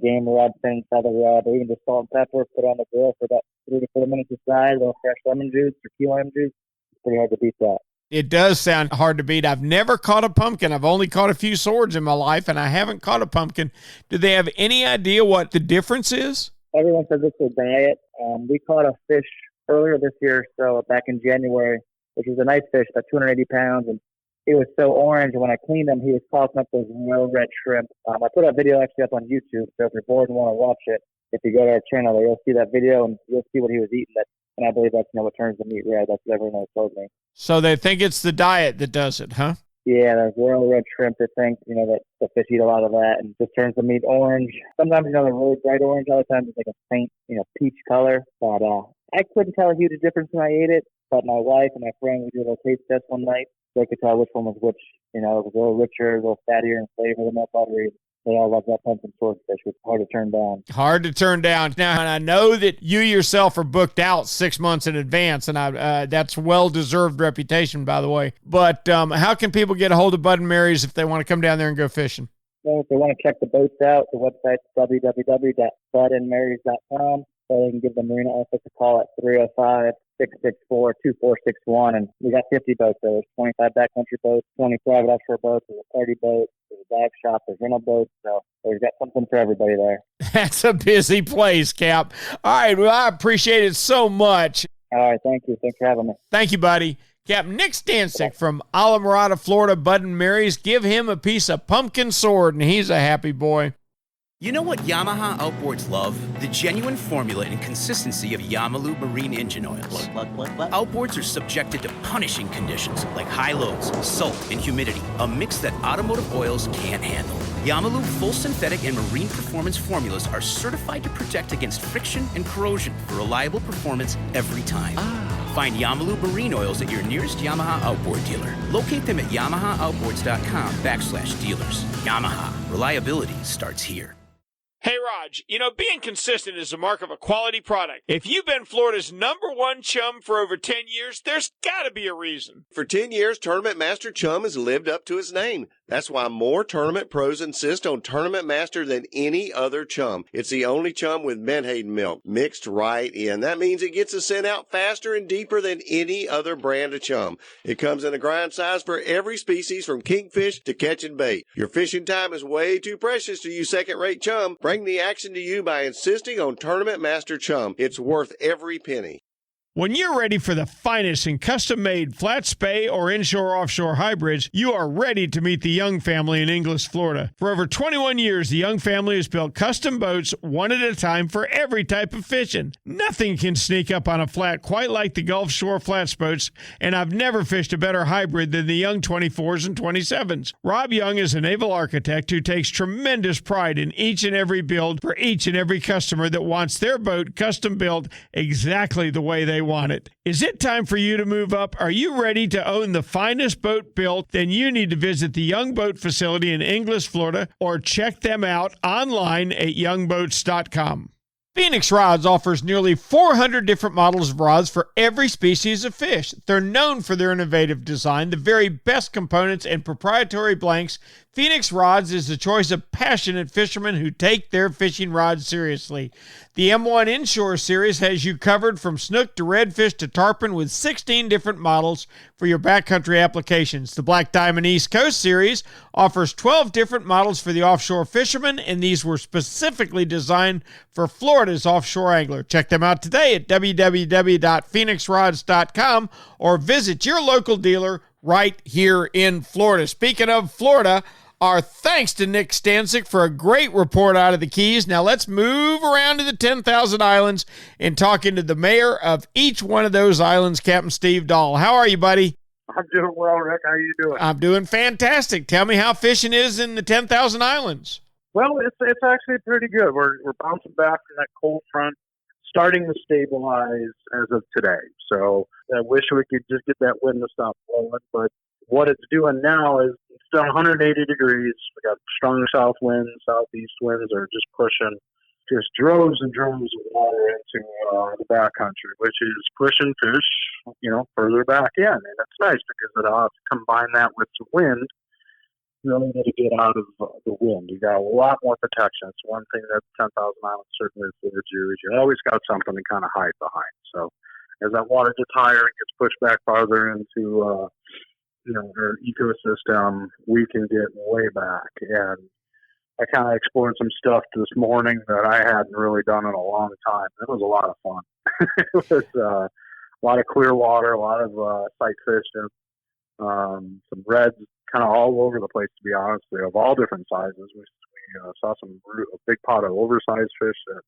[SPEAKER 7] game rub, thin feather rub, or even just salt and pepper, put it on the grill for about 3 to 4 minutes aside, a little fresh lemon juice or key lime juice. It's pretty hard to beat that.
[SPEAKER 1] It does sound hard to beat. I've never caught a pumpkin. I've only caught a few swords in my life, and I haven't caught a pumpkin. Do they have any idea what the difference is?
[SPEAKER 7] Everyone says it's a diet. We caught a fish earlier this year, so back in January, which was a nice fish, about 280 pounds, and he was so orange, and when I cleaned him, he was coughing up those real red shrimp. I put that video actually up on YouTube, so if you're bored and want to watch it, if you go to our channel, you'll see that video, and you'll see what he was eating. And I believe that's what turns the meat red. That's what everyone has told me.
[SPEAKER 1] So they think it's the diet that does it, huh?
[SPEAKER 7] Yeah, there's royal red shrimp. They think, that the fish eat a lot of that and just turns the meat orange. Sometimes, they're really bright orange. Other times it's like a faint, peach color. But I couldn't tell a huge difference when I ate it. But my wife and my friend, we did a little taste test one night. They could tell which one was which. It was a little richer, a little fattier in flavor than that buttery. They all love that pumpkin swordfish. It's hard to turn down.
[SPEAKER 1] Hard to turn down. Now, and I know that you yourself are booked out 6 months in advance, and that's well-deserved reputation, by the way. But how can people get a hold of Bud and Mary's if they want to come down there and go fishing?
[SPEAKER 7] So if they want to check the boats out, the website's www.budandmarys.com. So they can give the marina office a call at 305-664-2461. And we got 50 boats there. There's 25 backcountry boats, 20 private offshore boats, there's a party boat, there's a dive shop, there's rental boats. So we've got something for everybody there.
[SPEAKER 1] That's a busy place, Cap. All right, well, I appreciate it so much.
[SPEAKER 7] All right, thank you. Thanks for having me.
[SPEAKER 1] Thank you, buddy. Captain Nick Stancic from Alamorada, Florida, Bud and Mary's. Give him a piece of pumpkin sword, and he's a happy boy.
[SPEAKER 8] You know what Yamaha Outboards love? The genuine formula and consistency of Yamalu marine engine oils. Outboards are subjected to punishing conditions like high loads, salt, and humidity, a mix that automotive oils can't handle. Yamalu full synthetic and marine performance formulas are certified to protect against friction and corrosion for reliable performance every time. Find Yamalu marine oils at your nearest Yamaha Outboard dealer. Locate them at yamahaaoutboards.com/dealers. Yamaha, reliability starts here.
[SPEAKER 1] Hey, Raj, being consistent is a mark of a quality product. If you've been Florida's #1 chum for over 10 years, there's got to be a reason.
[SPEAKER 9] For 10 years, Tournament Master Chum has lived up to its name. That's why more tournament pros insist on Tournament Master than any other chum. It's the only chum with Menhaden milk mixed right in. That means it gets the scent out faster and deeper than any other brand of chum. It comes in a grind size for every species from kingfish to catching bait. Your fishing time is way too precious to use second-rate chum. Bring the action to you by insisting on Tournament Master Chum. It's worth every penny.
[SPEAKER 1] When you're ready for the finest in custom-made flat spay or inshore-offshore hybrids, you are ready to meet the Young family in Inglis, Florida. For over 21 years, the Young family has built custom boats one at a time for every type of fishing. Nothing can sneak up on a flat quite like the Gulf Shore flats boats, and I've never fished a better hybrid than the Young 24s and 27s. Rob Young is a naval architect who takes tremendous pride in each and every build for each and every customer that wants their boat custom built exactly the way they want it. Is it time for you to move up? Are you ready to own the finest boat built? Then you need to visit the Young Boat facility in Inglis, Florida, or check them out online at youngboats.com. Phoenix Rods offers nearly 400 different models of rods for every species of fish. They're known for their innovative design, the very best components, and proprietary blanks. Phoenix Rods is the choice of passionate fishermen who take their fishing rods seriously. The M1 Inshore series has you covered from snook to redfish to tarpon with 16 different models for your backcountry applications. The Black Diamond East Coast series offers 12 different models for the offshore fishermen, and these were specifically designed for Florida's offshore angler. Check them out today at www.phoenixrods.com or visit your local dealer right here in Florida. Speaking of Florida, our thanks to Nick Stancic for a great report out of the Keys. Now let's move around to the 10,000 Islands and talk into the mayor of each one of those islands, Captain Steve Dahl. How are you, buddy?
[SPEAKER 10] I'm doing well, Rick. How are you doing?
[SPEAKER 1] I'm doing fantastic. Tell me how fishing is in the 10,000 Islands.
[SPEAKER 10] Well, it's actually pretty good. We're bouncing back from that cold front, starting to stabilize as of today. So I wish we could just get that wind to stop blowing, but what it's doing now is it's still 180 degrees. We got strong south winds, southeast winds are just pushing just droves and droves of water into the backcountry, which is pushing fish, further back in. And it's nice because it'll have to combine that with some wind. You really need to get out of the wind. You got a lot more protection. It's one thing that 10,000 Islands certainly affords you is you always got something to kind of hide behind. So as that water gets higher, it gets pushed back farther into our ecosystem, we can get way back. And I kind of explored some stuff this morning that I hadn't really done in a long time. It was a lot of fun. It was a lot of clear water, a lot of sight fishing, some reds kind of all over the place, to be honest. They have all different sizes. We saw a big pot of oversized fish that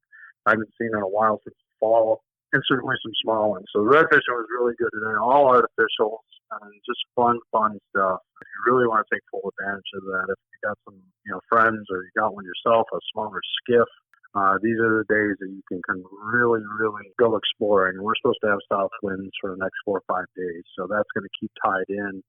[SPEAKER 10] I haven't seen in a while since the fall, and certainly some small ones. So the red fishing was really good today, all artificial. Just fun stuff. If you really want to take full advantage of that, if you got some, friends or you got one yourself, a smaller skiff, these are the days that you can really, really go exploring. And we're supposed to have south winds for the next 4 or 5 days, so that's going to keep tied in,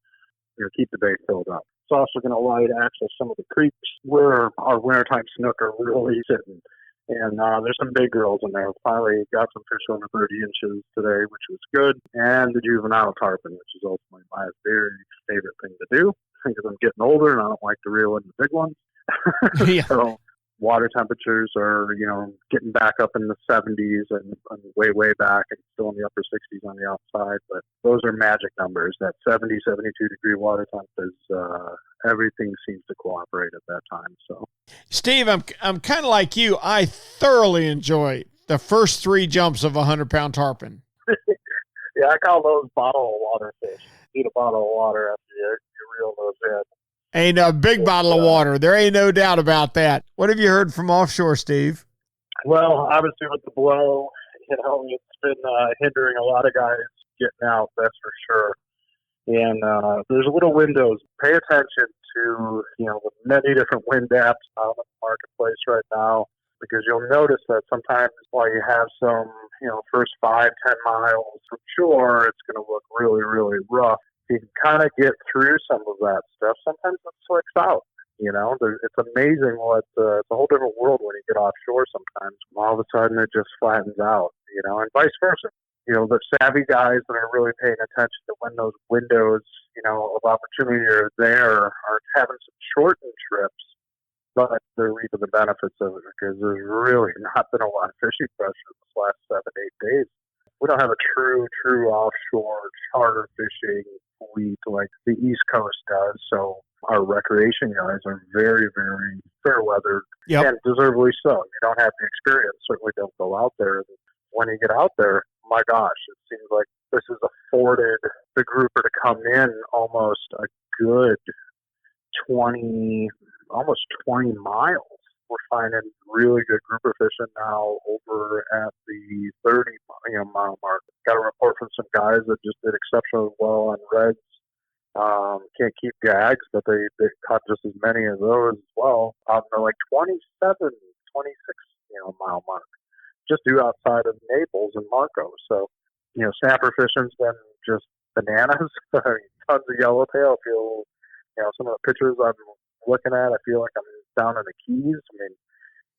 [SPEAKER 10] keep the bay filled up. It's also going to allow you to access some of the creeks where our wintertime snook are really sitting. And there's some big girls in there. Finally got some fish over 30 inches today, which was good. And the juvenile tarpon, which is ultimately my very favorite thing to do because I'm getting older and I don't like to reel in the big ones.
[SPEAKER 1] Yeah.
[SPEAKER 10] So water temperatures are, getting back up in the 70s and way back and still in the upper 60s on the outside. But those are magic numbers. That 70, 72 degree water temp is, everything seems to cooperate at that time. So,
[SPEAKER 1] Steve, I'm kind of like you. I thoroughly enjoy the first 3 jumps of a 100-pound tarpon.
[SPEAKER 10] Yeah, I call those bottle of water fish. Eat a bottle of water after you reel those in.
[SPEAKER 1] Ain't a big bottle of water. There ain't no doubt about that. What have you heard from offshore, Steve?
[SPEAKER 10] Well, obviously with the blow, it's been hindering a lot of guys getting out, that's for sure. And there's little windows. Pay attention to, the many different wind apps out in the marketplace right now, because you'll notice that sometimes while you have some, first 5-10 miles from shore, it's going to look really, really rough. You can kind of get through some of that stuff. Sometimes it slicks out. It's amazing what it's a whole different world when you get offshore. Sometimes all of a sudden it just flattens out. And vice versa. The savvy guys that are really paying attention to when those windows, of opportunity are there, are having some shortened trips, but they're reaping the benefits of it, because there's really not been a lot of fishing pressure in this last 7-8 days. We don't have a true offshore charter fishing fleet like the East Coast does. So our recreation guys are very, very fair weathered, and deservedly so. You don't have the experience, certainly don't go out there. And when you get out there, my gosh, it seems like this has afforded the grouper to come in almost a good 20 miles. We're finding really good grouper fishing now over at the 30 mile mark. Got a report from some guys that just did exceptionally well on reds. Can't keep gags, but they caught just as many of those as well. They're like 27, 26 mile mark, just due outside of Naples and Marco. So, snapper fishing's been just bananas. Tons of yellowtail. I feel, some of the pictures I'm looking at, I feel like I'm down in the Keys. I mean,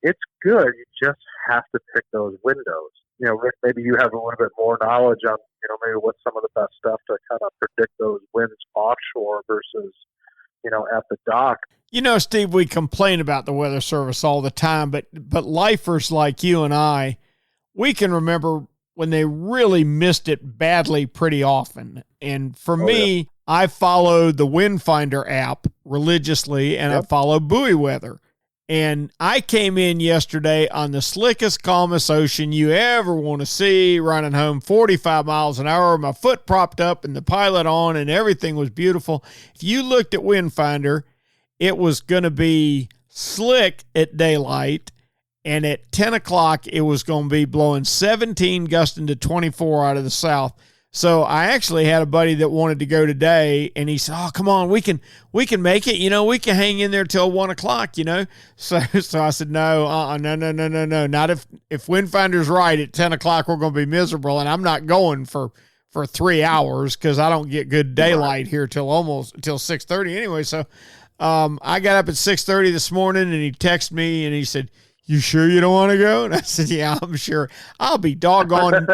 [SPEAKER 10] it's good. You just have to pick those windows. Rick, maybe you have a little bit more knowledge on, maybe what's some of the best stuff to kind of predict those winds offshore versus, at the dock.
[SPEAKER 1] Steve, we complain about the Weather Service all the time, but lifers like you and I, we can remember when they really missed it badly pretty often. And for me, I follow the Windfinder app religiously, and I follow buoy weather. And I came in yesterday on the slickest, calmest ocean you ever want to see, running home 45 miles an hour, my foot propped up and the pilot on, and everything was beautiful. If you looked at Windfinder, it was going to be slick at daylight, and at 10 o'clock, it was going to be blowing 17, gusting to 24 out of the south. So I actually had a buddy that wanted to go today, and he said, "Oh, come on, we can make it. We can hang in there till 1 o'clock. So I said, no, no. Not if Windfinder's right. At 10 o'clock, we're going to be miserable, and I'm not going for 3 hours because I don't get good daylight here till 6:30 anyway. So I got up at 6:30 this morning, and he texted me, and he said, "You sure you don't want to go?" And I said, "Yeah, I'm sure. I'll be doggone."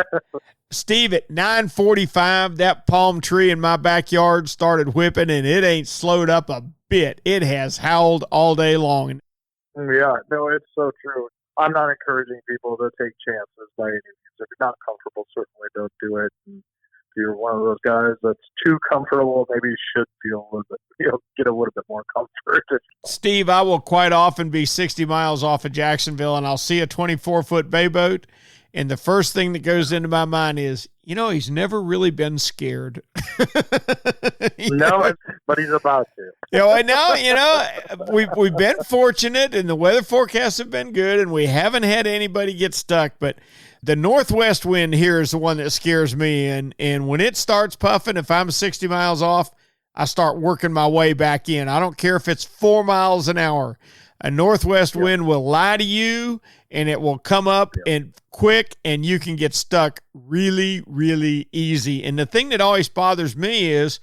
[SPEAKER 1] Steve, at 9:45, that palm tree in my backyard started whipping, and it ain't slowed up a bit. It has howled all day long.
[SPEAKER 10] Yeah, no, it's so true. I'm not encouraging people to take chances by any means. If you're not comfortable, certainly don't do it. And if you're one of those guys that's too comfortable, maybe you should feel a little bit, get a little bit more comfort.
[SPEAKER 1] Steve, I will quite often be 60 miles off of Jacksonville, and I'll see a 24-foot bay boat. And the first thing that goes into my mind is, he's never really been scared.
[SPEAKER 10] No, but he's about to.
[SPEAKER 1] We've been fortunate, and the weather forecasts have been good, and we haven't had anybody get stuck. But the northwest wind here is the one that scares me. And when it starts puffing, if I'm 60 miles off, I start working my way back in. I don't care if it's 4 miles an hour. A northwest wind will lie to you, and it will come up and quick, and you can get stuck really, really easy. And the thing that always bothers me is,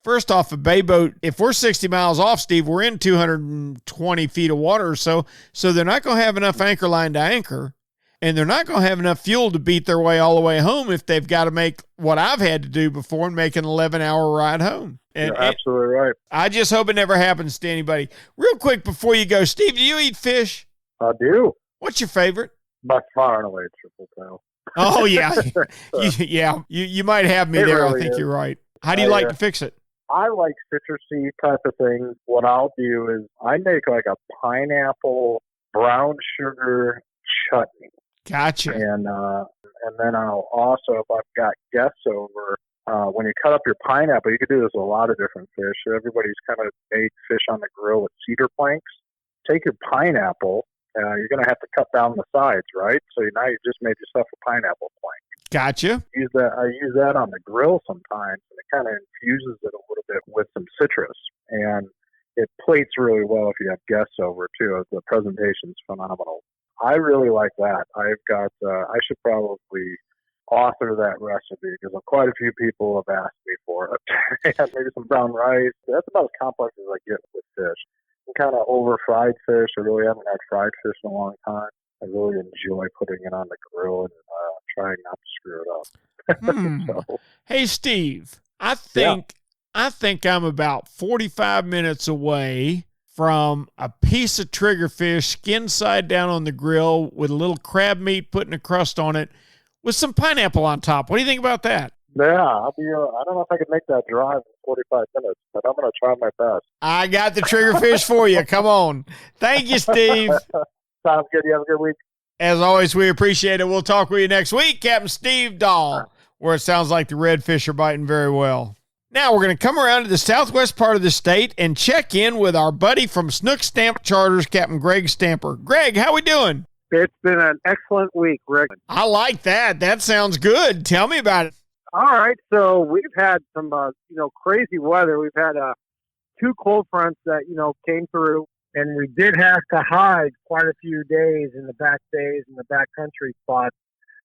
[SPEAKER 1] first off, a bay boat, if we're 60 miles off, Steve, we're in 220 feet of water or so they're not going to have enough anchor line to anchor. and they're not going to have enough fuel to beat their way all the way home if they've got to make what I've had to do before and make an 11-hour ride home. And
[SPEAKER 10] you're absolutely right.
[SPEAKER 1] I just hope it never happens to anybody. Real quick before you go, Steve, do you eat fish?
[SPEAKER 10] I do.
[SPEAKER 1] What's your favorite?
[SPEAKER 10] By far and away, triple tail.
[SPEAKER 1] Oh, yeah. You might have me there. Really I think you're right. How do you like to fix it?
[SPEAKER 10] I like citrusy type of things. What I'll do is I make like a pineapple brown sugar chutney.
[SPEAKER 1] Gotcha.
[SPEAKER 10] And then I'll also, if I've got guests over, when you cut up your pineapple, you can do this with a lot of different fish. Everybody's kind of made fish on the grill with cedar planks. Take your pineapple. You're going to have to cut down the sides, right? So now you just made yourself a pineapple plank.
[SPEAKER 1] Gotcha.
[SPEAKER 10] I use that on the grill sometimes, and it kind of infuses it a little bit with some citrus. And it plates really well if you have guests over, too. The presentation's phenomenal. I really like that. I've got, I should probably author that recipe because quite a few people have asked me for it. Maybe some brown rice. That's about as complex as I get with fish. Kind of over fried fish. I really haven't had fried fish in a long time. I really enjoy putting it on the grill and trying not to screw it up. So.
[SPEAKER 1] Hey, Steve, I think I'm about 45 minutes away from a piece of triggerfish skinned side down on the grill with a little crab meat put in a crust on it with some pineapple on top. What do you think about that?
[SPEAKER 10] Yeah, I don't know if I could make that drive in 45 minutes, but I'm going to try my best.
[SPEAKER 1] I got the triggerfish for you. Come on. Thank you, Steve.
[SPEAKER 10] Sounds good. You have a good week.
[SPEAKER 1] As always, we appreciate it. We'll talk with you next week. Captain Steve Dahl, where it sounds like the redfish are biting very well. Now we're going to come around to the southwest part of the state and check in with our buddy from Snook Stamp Charters, Captain Greg Stamper. Greg, how we doing?
[SPEAKER 2] It's been an excellent week, Rick.
[SPEAKER 1] I like that. That sounds good. Tell me about it.
[SPEAKER 2] All right, so we've had some, crazy weather. We've had 2 cold fronts that, came through, and we did have to hide quite a few days in the back bays and the back country spots.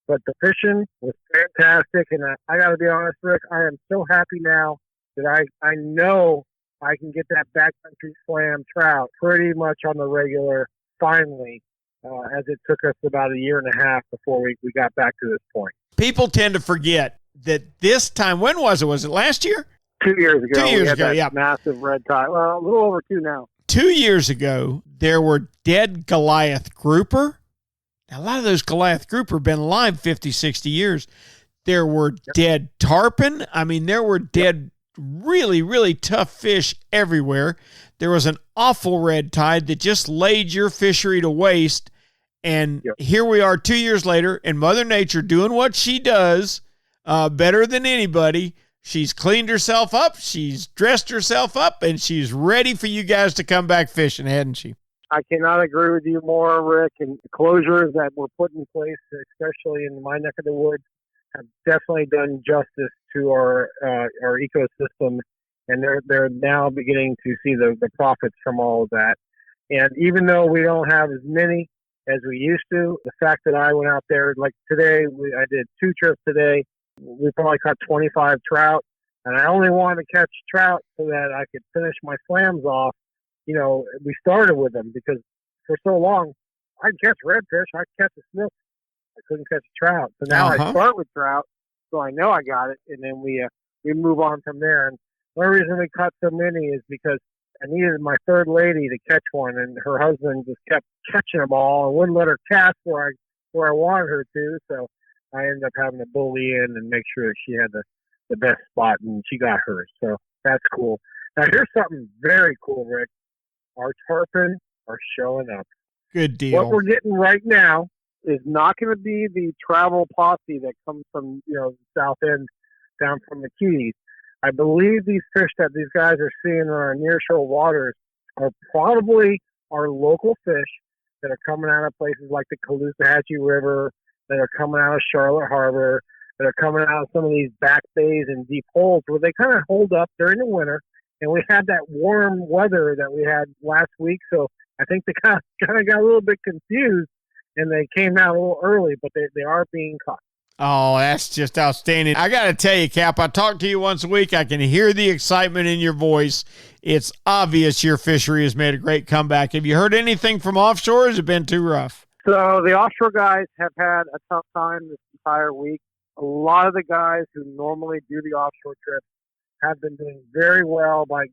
[SPEAKER 2] But the fishing was fantastic, and I got to be honest, Rick, I am so happy now that I know I can get that backcountry slam trout pretty much on the regular finally, as it took us about a year and a half before we got back to this point.
[SPEAKER 1] People tend to forget that this time, when was it? Was it last year?
[SPEAKER 2] 2 years ago.
[SPEAKER 1] 2 years ago, yeah.
[SPEAKER 2] Massive red tide. Well, a little over 2 now.
[SPEAKER 1] 2 years ago, there were dead Goliath grouper. Now, a lot of those Goliath grouper have been alive 50, 60 years. There were dead tarpon. I mean, there were dead, really, really tough fish everywhere. There was an awful red tide that just laid your fishery to waste. And here we are 2 years later, and Mother Nature doing what she does better than anybody. She's cleaned herself up, she's dressed herself up, and she's ready for you guys to come back fishing, hadn't she?
[SPEAKER 2] I cannot agree with you more, Rick. And the closures that were put in place, especially in my neck of the woods, have definitely done justice to our ecosystem. And they're now beginning to see the profits from all of that. And even though we don't have as many as we used to, the fact that I went out there, like today, I did 2 trips today. We probably caught 25 trout, and I only wanted to catch trout so that I could finish my slams off. We started with them because for so long, I'd catch redfish, I'd catch a snook. I couldn't catch a trout. So now I start with trout, so I know I got it, and then we move on from there. And one reason we caught so many is because I needed my third lady to catch one, and her husband just kept catching them all and wouldn't let her cast where I wanted her to. So I ended up having to bully in and make sure that she had the best spot, and she got hers. So that's cool. Now, here's something very cool, Rick. Our tarpon are showing up.
[SPEAKER 1] Good deal.
[SPEAKER 2] What we're getting right now is not going to be the travel posse that comes from, the south end down from the Keys. I believe these fish that these guys are seeing in our nearshore waters are probably our local fish that are coming out of places like the Caloosahatchee River, that are coming out of Charlotte Harbor, that are coming out of some of these back bays and deep holes where they kind of hold up during the winter. And we had that warm weather that we had last week, so I think they kind of got a little bit confused, and they came out a little early, but they are being caught.
[SPEAKER 1] Oh, that's just outstanding. I got to tell you, Cap, I talk to you once a week. I can hear the excitement in your voice. It's obvious your fishery has made a great comeback. Have you heard anything from offshore, or has it been too rough?
[SPEAKER 10] So the offshore guys have had a tough time this entire week. A lot of the guys who normally do the offshore trips have been doing very well by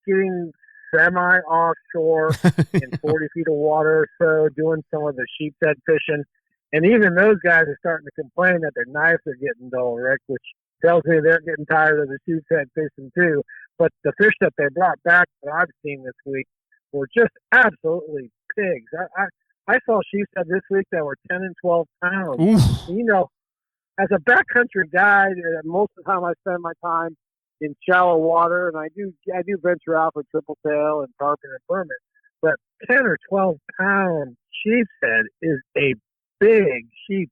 [SPEAKER 10] getting semi-offshore in 40 feet of water or so, doing some of the sheepshead fishing. And even those guys are starting to complain that their knives are getting dull, Rick, which tells me they're getting tired of the sheepshead fishing too. But the fish that they brought back that I've seen this week were just absolutely pigs. I saw sheepshead this week that were 10 and 12 pounds.
[SPEAKER 1] Oof.
[SPEAKER 10] You know, as a backcountry guy, most of the time I spend my time in shallow water, and I do venture out for triple tail and tarpon and permit. But 10 or 12 pound sheepshead is a big sheep.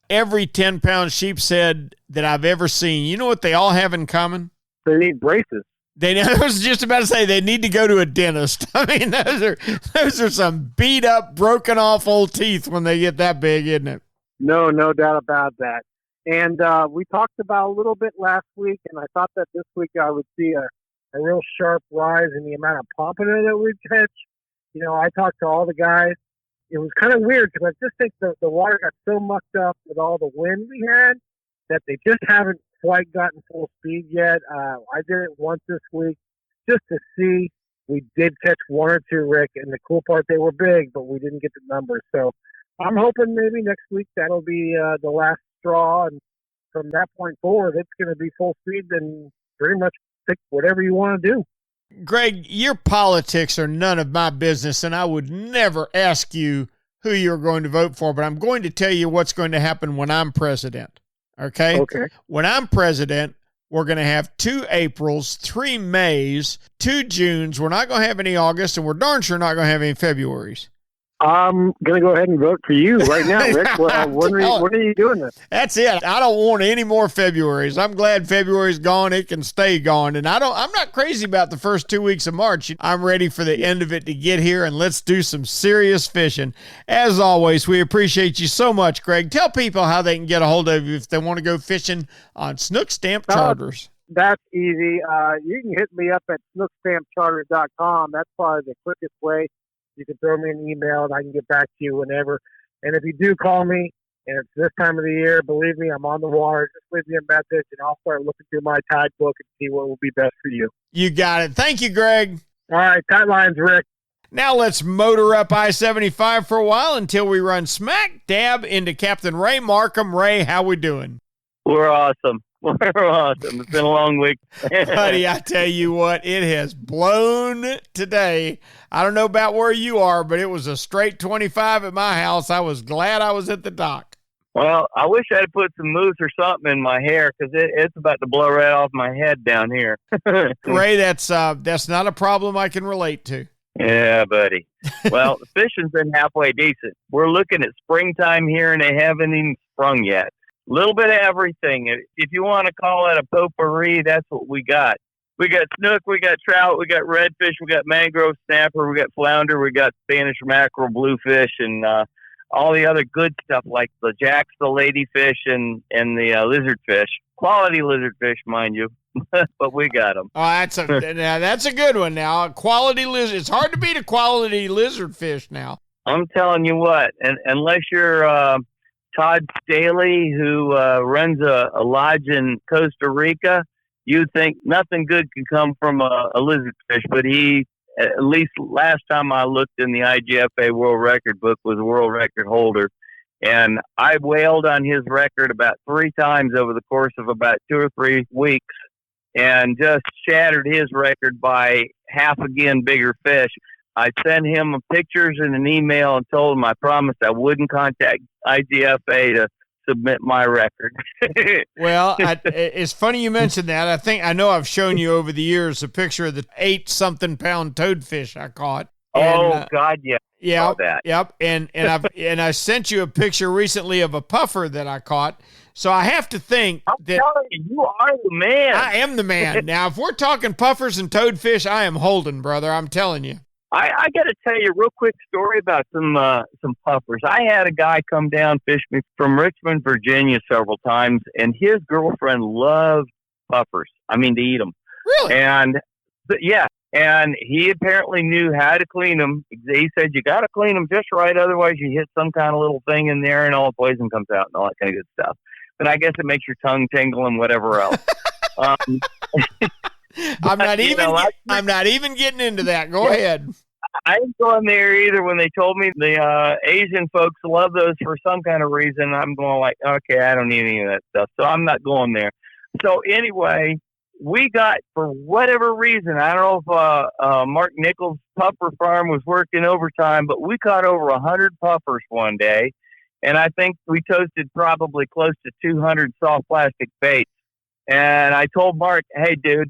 [SPEAKER 1] Every 10-pound sheepshead that I've ever seen, you know what they all have in common?
[SPEAKER 10] They need braces.
[SPEAKER 1] I was just about to say they need to go to a dentist. I mean, those are some beat up, broken off old teeth when they get that big, isn't it?
[SPEAKER 10] No doubt about that. And we talked about a little bit last week, and I thought that this week I would see a real sharp rise in the amount of pompano that we'd catch. You know, I talked to all the guys. It was kind of weird because I just think the water got so mucked up with all the wind we had that they just haven't quite gotten full speed yet. I did it once this week just to see. We did catch one or two, Rick, and the cool part, they were big, but we didn't get the numbers. So I'm hoping maybe next week that'll be the last straw, and from that point forward, it's going to be full speed and pretty much pick whatever you want to do.
[SPEAKER 1] Greg, your politics are none of my business, and I would never ask you who you're going to vote for, but I'm going to tell you what's going to happen when I'm president. Okay? When I'm president, we're going to have 2 Aprils, 3 Mays, 2 Junes. We're not going to have any August, and we're darn sure not going to have any Februarys.
[SPEAKER 10] I'm going to go ahead and vote for you right now, Rick. When are you doing this?
[SPEAKER 1] That's it. I don't want any more Februarys. I'm glad February's gone. It can stay gone. And I'm not crazy about the first 2 weeks of March. I'm ready for the end of it to get here, and let's do some serious fishing. As always, we appreciate you so much, Greg. Tell people how they can get a hold of you if they want to go fishing on Snook Stamp Charters.
[SPEAKER 10] That's easy. You can hit me up at snookstampcharters.com. That's probably the quickest way. You can throw me an email, and I can get back to you whenever. And if you do call me, and it's this time of the year, believe me, I'm on the water. Just leave me a message, and I'll start looking through my tide book and see what will be best for you.
[SPEAKER 1] You got it. Thank you, Greg.
[SPEAKER 10] All right, tight lines, Rick.
[SPEAKER 1] Now let's motor up I-75 for a while until we run smack dab into Captain Ray Markham. Ray, how we doing?
[SPEAKER 11] We're awesome. We're awesome. It's been a long week.
[SPEAKER 1] Buddy, I tell you what, it has blown today. I don't know about where you are, but it was a straight 25 at my house. I was glad I was at the dock.
[SPEAKER 11] Well, I wish I had put some mousse or something in my hair because it's about to blow right off my head down here.
[SPEAKER 1] Ray, that's not a problem I can relate to.
[SPEAKER 11] Yeah, buddy. Well, the fishing's been halfway decent. We're looking at springtime here, and they haven't even sprung yet. A little bit of everything. If you want to call it a potpourri, that's what we got. We got snook, we got trout, we got redfish, we got mangrove snapper, we got flounder, we got Spanish mackerel, bluefish, and all the other good stuff like the jacks, the ladyfish, and the lizardfish. Quality lizardfish, mind you. But we got them.
[SPEAKER 1] Oh, that's a good one now. Quality lizard. It's hard to beat a quality lizardfish now.
[SPEAKER 11] I'm telling you what, and unless you're Todd Staley, who runs a lodge in Costa Rica, you think nothing good can come from a lizardfish, but he, at least last time I looked in the IGFA World Record book, was a world record holder. And I whaled on his record about 3 times over the course of about 2 or 3 weeks and just shattered his record by half again bigger fish. I sent him pictures and an email and told him I promised I wouldn't contact IGFA to submit my record.
[SPEAKER 1] Well, it's funny you mentioned that. I know I've shown you over the years a picture of the 8-something pound toadfish I caught. And,
[SPEAKER 11] God, yeah.
[SPEAKER 1] Yep. And I sent you a picture recently of a puffer that I caught. So I have to think
[SPEAKER 11] I'm telling you are the man.
[SPEAKER 1] I am the man. Now, if we're talking puffers and toadfish, I am Holden, brother. I'm telling you.
[SPEAKER 11] I got to tell you a real quick story about some puffers. I had a guy come down fish me from Richmond, Virginia several times, and his girlfriend loved puffers. I mean, to eat them.
[SPEAKER 1] Really?
[SPEAKER 11] And yeah, And he apparently knew how to clean them. He said, you got to clean them just right. Otherwise, you hit some kind of little thing in there and all the poison comes out and all that kind of good stuff. But I guess it makes your tongue tingle and whatever else.
[SPEAKER 1] I'm not even getting into that. Go ahead.
[SPEAKER 11] I ain't going there either. When they told me the Asian folks love those for some kind of reason, I'm going like, okay, I don't need any of that stuff. So I'm not going there. So anyway, we got, for whatever reason, I don't know if Mark Nichols' puffer farm was working overtime, but we caught over 100 puffers one day. And I think we toasted probably close to 200 soft plastic baits. And I told Mark, hey, dude,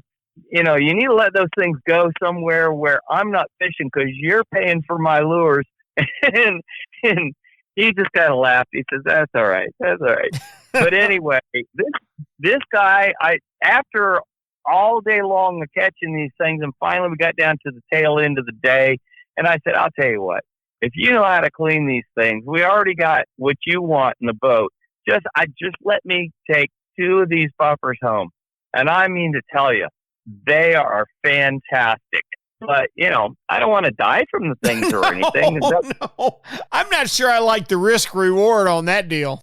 [SPEAKER 11] you need to let those things go somewhere where I'm not fishing because you're paying for my lures. and he just kind of laughed. He says, that's all right. That's all right. But anyway, this guy, after all day long of catching these things, and finally we got down to the tail end of the day, and I said, I'll tell you what, if you know how to clean these things, we already got what you want in the boat. Just let me take 2 of these puffers home. And I mean to tell you, they are fantastic. But, I don't want to die from the things or anything.
[SPEAKER 1] No. I'm not sure I like the risk reward on that deal.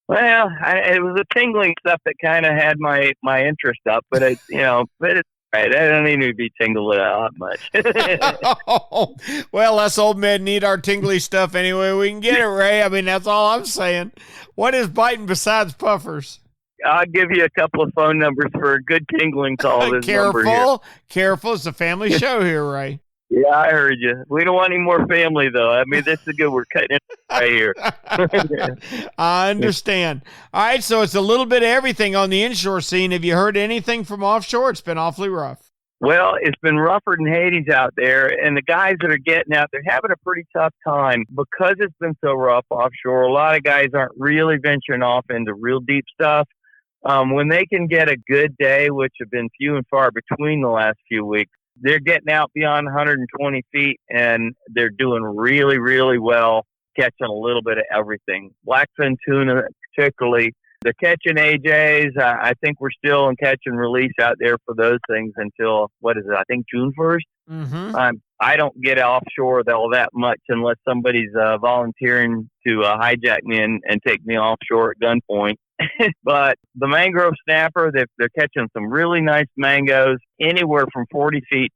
[SPEAKER 11] Well, it was the tingling stuff that kind of had my interest up, but it's right. I don't need to be tingled out much.
[SPEAKER 1] Well, us old men need our tingly stuff anyway. We can get it, Ray. I mean, that's all I'm saying. What is biting besides puffers?
[SPEAKER 11] I'll give you a couple of phone numbers for a good tingling call.
[SPEAKER 1] Careful. It's a family show here, Ray.
[SPEAKER 11] Yeah, I heard you. We don't want any more family, though. I mean, this is good. We're cutting it right here.
[SPEAKER 1] I understand. All right, so it's a little bit of everything on the inshore scene. Have you heard anything from offshore? It's been awfully rough.
[SPEAKER 11] Well, it's been rougher than Hades out there, and the guys that are getting out, they're having a pretty tough time because it's been so rough offshore. A lot of guys aren't really venturing off into real deep stuff. When they can get a good day, which have been few and far between the last few weeks, they're getting out beyond 120 feet, and they're doing really, really well, catching a little bit of everything. Blackfin tuna particularly. They're catching AJs. I think we're still in catch and release out there for those things until, I think June 1st.
[SPEAKER 1] Mm-hmm.
[SPEAKER 11] I don't get offshore all that much unless somebody's volunteering to hijack me and take me offshore at gunpoint. But the mangrove snapper, they're catching some really nice mangoes, anywhere from 40 feet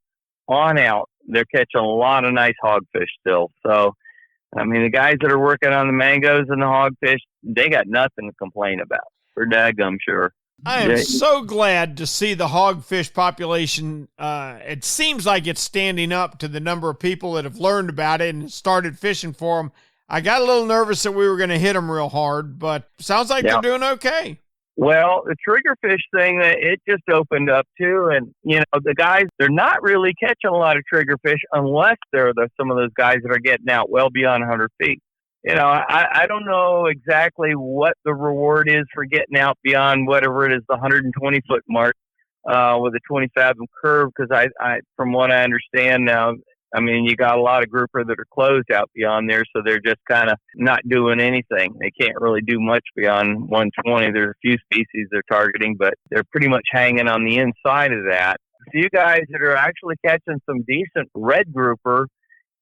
[SPEAKER 11] on out. They're catching a lot of nice hogfish still. So, I mean, the guys that are working on the mangoes and the hogfish, they got nothing to complain about. For daggum sure.
[SPEAKER 1] I am so glad to see the hogfish population. It seems like it's standing up to the number of people that have learned about it and started fishing for them. I got a little nervous that we were going to hit them real hard, but sounds like they're doing okay.
[SPEAKER 11] Well, the triggerfish thing, it just opened up too. And, the guys, they're not really catching a lot of triggerfish unless they're some of those guys that are getting out well beyond 100 feet. I don't know exactly what the reward is for getting out beyond whatever it is, the 120-foot mark with a 20-fathom curve, because I from what I understand now, I mean, you got a lot of grouper that are closed out beyond there, so they're just kind of not doing anything. They can't really do much beyond 120. There's a few species they're targeting, but they're pretty much hanging on the inside of that. A few guys that are actually catching some decent red grouper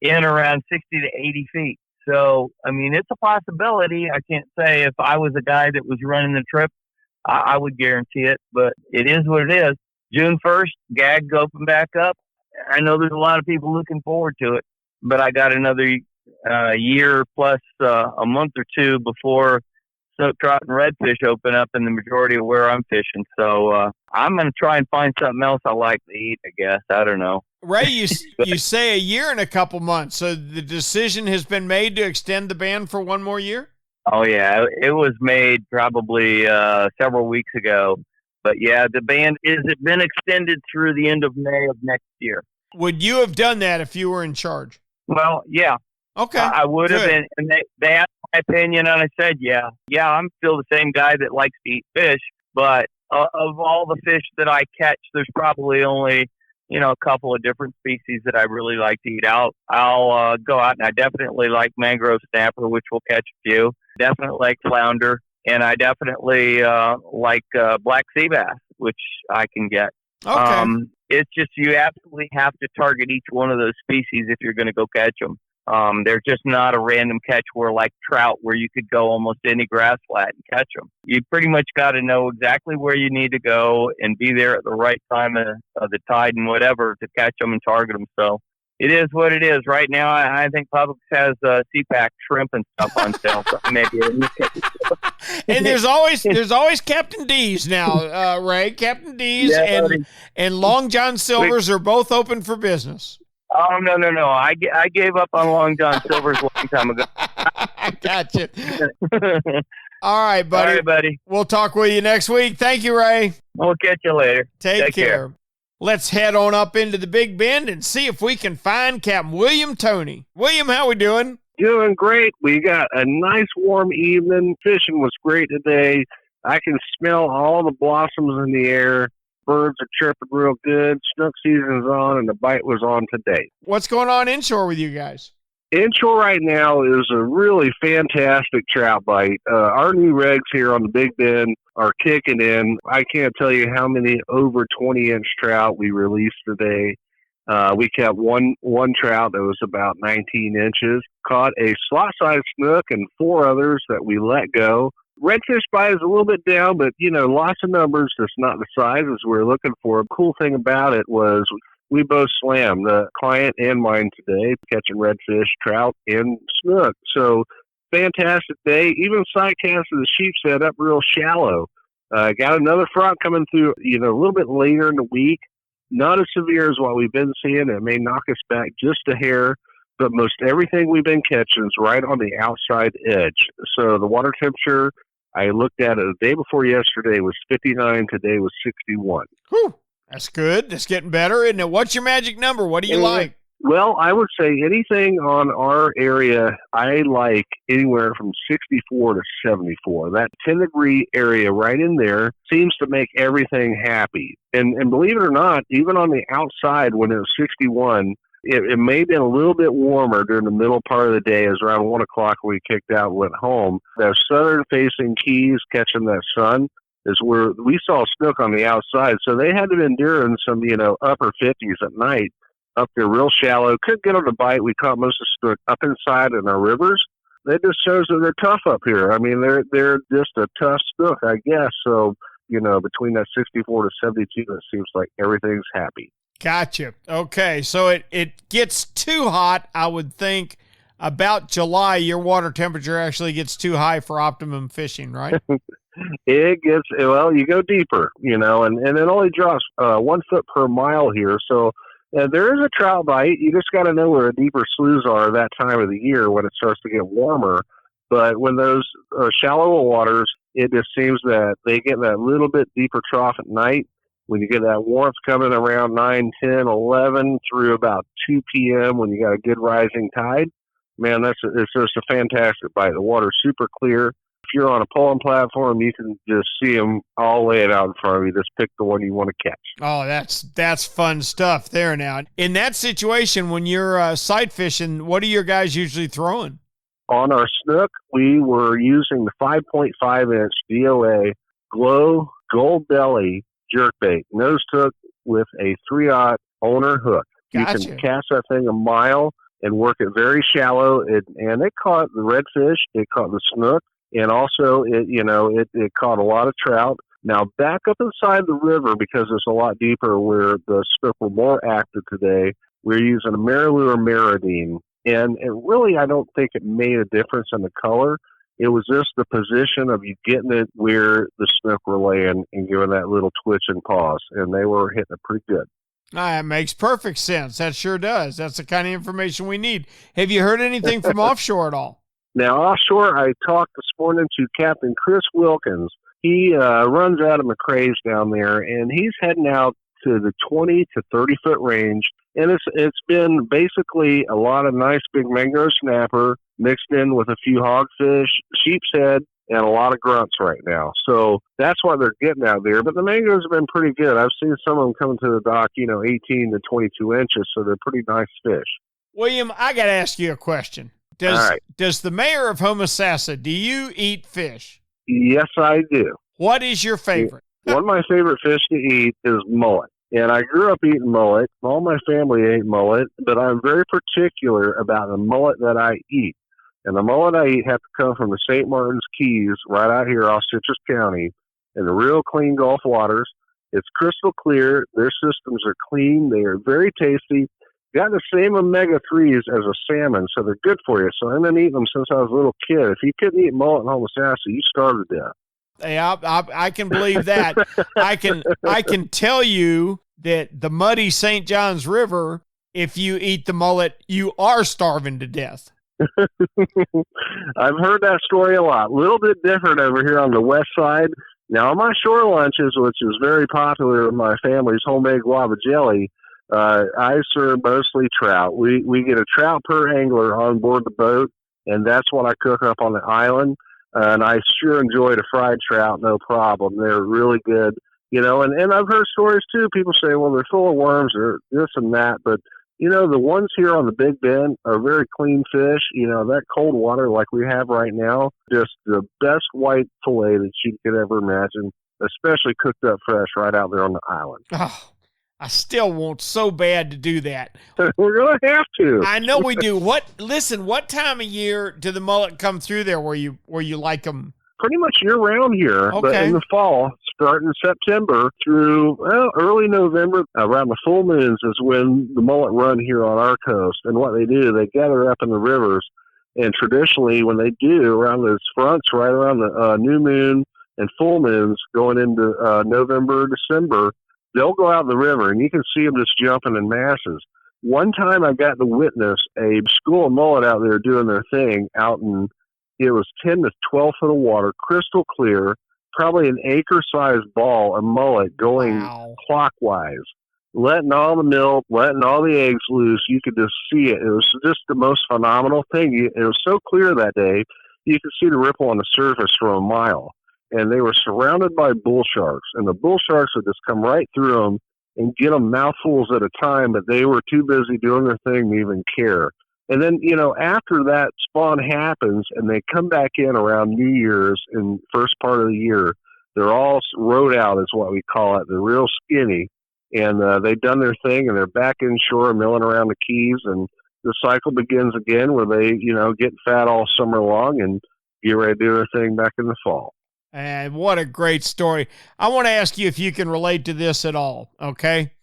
[SPEAKER 11] in around 60 to 80 feet. So, I mean, it's a possibility. I can't say if I was a guy that was running the trip, I would guarantee it, but it is what it is. June 1st, gags open back up. I know there's a lot of people looking forward to it, but I got another year plus a month or two before snook trout and redfish open up in the majority of where I'm fishing. So I'm going to try and find something else I like to eat, I guess. I don't know.
[SPEAKER 1] Ray, you say a year and a couple months. So the decision has been made to extend the ban for one more year?
[SPEAKER 11] Oh, yeah. It was made probably several weeks ago. But, yeah, the ban has been extended through the end of May of next year.
[SPEAKER 1] Would you have done that if you were in charge?
[SPEAKER 11] Well, yeah.
[SPEAKER 1] Okay.
[SPEAKER 11] I would have been. And they asked my opinion, and I said, yeah. Yeah, I'm still the same guy that likes to eat fish. But of all the fish that I catch, there's probably only, a couple of different species that I really like to eat out. I'll go out, and I definitely like mangrove snapper, which will catch a few. Definitely like flounder. And I definitely like black sea bass, which I can get.
[SPEAKER 1] Okay.
[SPEAKER 11] It's just you absolutely have to target each one of those species if you're going to go catch them. They're just not a random catch where like trout where you could go almost any grass flat and catch them. You pretty much got to know exactly where you need to go and be there at the right time of the tide and whatever to catch them and target them. So it is what it is. Right now, I think Publix has CPAC shrimp and stuff on sale. So maybe.
[SPEAKER 1] And there's always Captain D's now, Ray. Captain D's and Long John Silver's are both open for business.
[SPEAKER 11] Oh, no. I gave up on Long John Silver's a long time ago.
[SPEAKER 1] I gotcha. All right, buddy.
[SPEAKER 11] All right, buddy.
[SPEAKER 1] We'll talk with you next week. Thank you, Ray.
[SPEAKER 11] We'll catch you later.
[SPEAKER 1] Take care. Let's head on up into the Big Bend and see if we can find Captain William Toney. William, how we doing?
[SPEAKER 10] Doing great. We got a nice warm evening. Fishing was great today. I can smell all the blossoms in the air. Birds are chirping real good. Snook season's on, and the bite was on today.
[SPEAKER 1] What's going on inshore with you guys?
[SPEAKER 10] Inshore right now is a really fantastic trout bite. Our new regs here on the Big Bend are kicking in. I can't tell you how many over 20-inch trout we released today. We kept one trout that was about 19 inches, caught a slot-sized snook and 4 others that we let go. Redfish bite is a little bit down, but, lots of numbers, just not the sizes we're looking for. The cool thing about it was we both slammed, the client and mine today, catching redfish, trout, and snook. So, fantastic day. Even side cast of the sheepshead up real shallow. Got another front coming through, a little bit later in the week. Not as severe as what we've been seeing. It may knock us back just a hair, but most everything we've been catching is right on the outside edge. So the water temperature, I looked at it the day before yesterday, was 59. Today was 61.
[SPEAKER 1] Whew, that's good. That's getting better, isn't it? What's your magic number? What do you like?
[SPEAKER 10] Well, I would say anything on our area, I like anywhere from 64 to 74. That 10-degree area right in there seems to make everything happy. And believe it or not, even on the outside when it was 61, it may have been a little bit warmer during the middle part of the day. It was around 1 o'clock when we kicked out and went home. The southern-facing keys catching that sun is where we saw snook on the outside. So they had to be enduring some, upper 50s at night. Up there real shallow. Couldn't get on the bite. We caught most of the snook up inside in our rivers. That just shows that they're tough up here. I mean, they're just a tough snook, I guess. So, between that 64 to 72, it seems like everything's happy.
[SPEAKER 1] Gotcha. Okay, so it gets too hot, I would think. About July, your water temperature actually gets too high for optimum fishing, right?
[SPEAKER 10] It gets, you go deeper, and it only drops 1 foot per mile here. So, there is a trout bite. You just got to know where the deeper sloughs are that time of the year when it starts to get warmer. But when those shallower waters, it just seems that they get that little bit deeper trough at night. When you get that warmth coming around 9, 10, 11 through about 2 p.m. when you got a good rising tide, man, it's just a fantastic bite. The water's super clear. If you're on a pulling platform, you can just see them all laid out in front of you. Just pick the one you want to catch.
[SPEAKER 1] Oh, that's fun stuff there now. In that situation, when you're sight fishing, what are your guys usually throwing?
[SPEAKER 10] On our snook, we were using the 5.5-inch DOA Glow Gold Belly jerkbait. Nose hook with a 3/0 owner hook.
[SPEAKER 1] Gotcha.
[SPEAKER 10] You can cast that thing a mile and work it very shallow. And it caught the redfish. It caught the snook. And also, it caught a lot of trout. Now, back up inside the river, because it's a lot deeper where the snook were more active today, we're using a Marilure Meridine. And really, I don't think it made a difference in the color. It was just the position of you getting it where the snook were laying and giving that little twitch and pause. And they were hitting it pretty good.
[SPEAKER 1] That makes perfect sense. That sure does. That's the kind of information we need. Have you heard anything from offshore at all?
[SPEAKER 10] Now, offshore, I talked this morning to Captain Chris Wilkins. He runs out of McCrae's down there, and he's heading out to the 20 to 30-foot range. And it's been basically a lot of nice big mangrove snapper mixed in with a few hogfish, sheepshead, and a lot of grunts right now. So that's what they're getting out there. But the mangroves have been pretty good. I've seen some of them coming to the dock, 18 to 22 inches, so they're pretty nice fish.
[SPEAKER 1] William, I got to ask you a question. Does the mayor of Homosassa, do you eat fish?
[SPEAKER 10] Yes, I do.
[SPEAKER 1] What is your favorite?
[SPEAKER 10] One of my favorite fish to eat is mullet. And I grew up eating mullet. All my family ate mullet, but I'm very particular about the mullet that I eat. And the mullet I eat have to come from the St. Martin's Keys, right out here off Citrus County, in the real clean Gulf waters. It's crystal clear. Their systems are clean. They are very tasty. Got the same omega-3s as a salmon, so they're good for you. So I've been eating them since I was a little kid. If you couldn't eat mullet in Homosassa, you starved to death.
[SPEAKER 1] Hey, I can believe that. I can tell you that the muddy St. Johns River, if you eat the mullet, you are starving to death.
[SPEAKER 10] I've heard that story a lot. A little bit different over here on the west side. Now, on my shore lunches, which is very popular in my family's homemade guava jelly, I serve mostly trout. We get a trout per angler on board the boat, and that's what I cook up on the island. And I sure enjoy the fried trout, no problem. They're really good, you know. And I've heard stories too. People say, well, they're full of worms or this and that, but you know, the ones here on the Big Bend are very clean fish. You know, that cold water like we have right now, just the best white fillet that you could ever imagine, especially cooked up fresh right out there on the island.
[SPEAKER 1] Oh, I still want so bad to do that.
[SPEAKER 10] We're going to have to.
[SPEAKER 1] I know we do. What time of year do the mullet come through there where you like them?
[SPEAKER 10] Pretty much year-round here,
[SPEAKER 1] okay.
[SPEAKER 10] But in the fall, starting September through early November, around the full moons is when the mullet run here on our coast. And what they do, they gather up in the rivers. And traditionally, when they do, around those fronts, right around the new moon and full moons, going into November, December, they'll go out in the river, and you can see them just jumping in masses. One time I got to witness a school of mullet out there doing their thing out in, it was 10 to 12 foot of water, crystal clear, probably an acre-sized ball of mullet going clockwise, letting all the milk, letting all the eggs loose. You could just see it. It was just the most phenomenal thing. It was so clear that day, you could see the ripple on the surface for a mile. And they were surrounded by bull sharks, and the bull sharks would just come right through them and get them mouthfuls at a time, but they were too busy doing their thing to even care. And then, you know, after that spawn happens and they come back in around New Year's and first part of the year, they're all rode out is what we call it. They're real skinny, and they've done their thing, and they're back inshore milling around the Keys, and the cycle begins again where they, you know, get fat all summer long and get ready to do their thing back in the fall.
[SPEAKER 1] And what a great story. I want to ask you if you can relate to this at all, okay?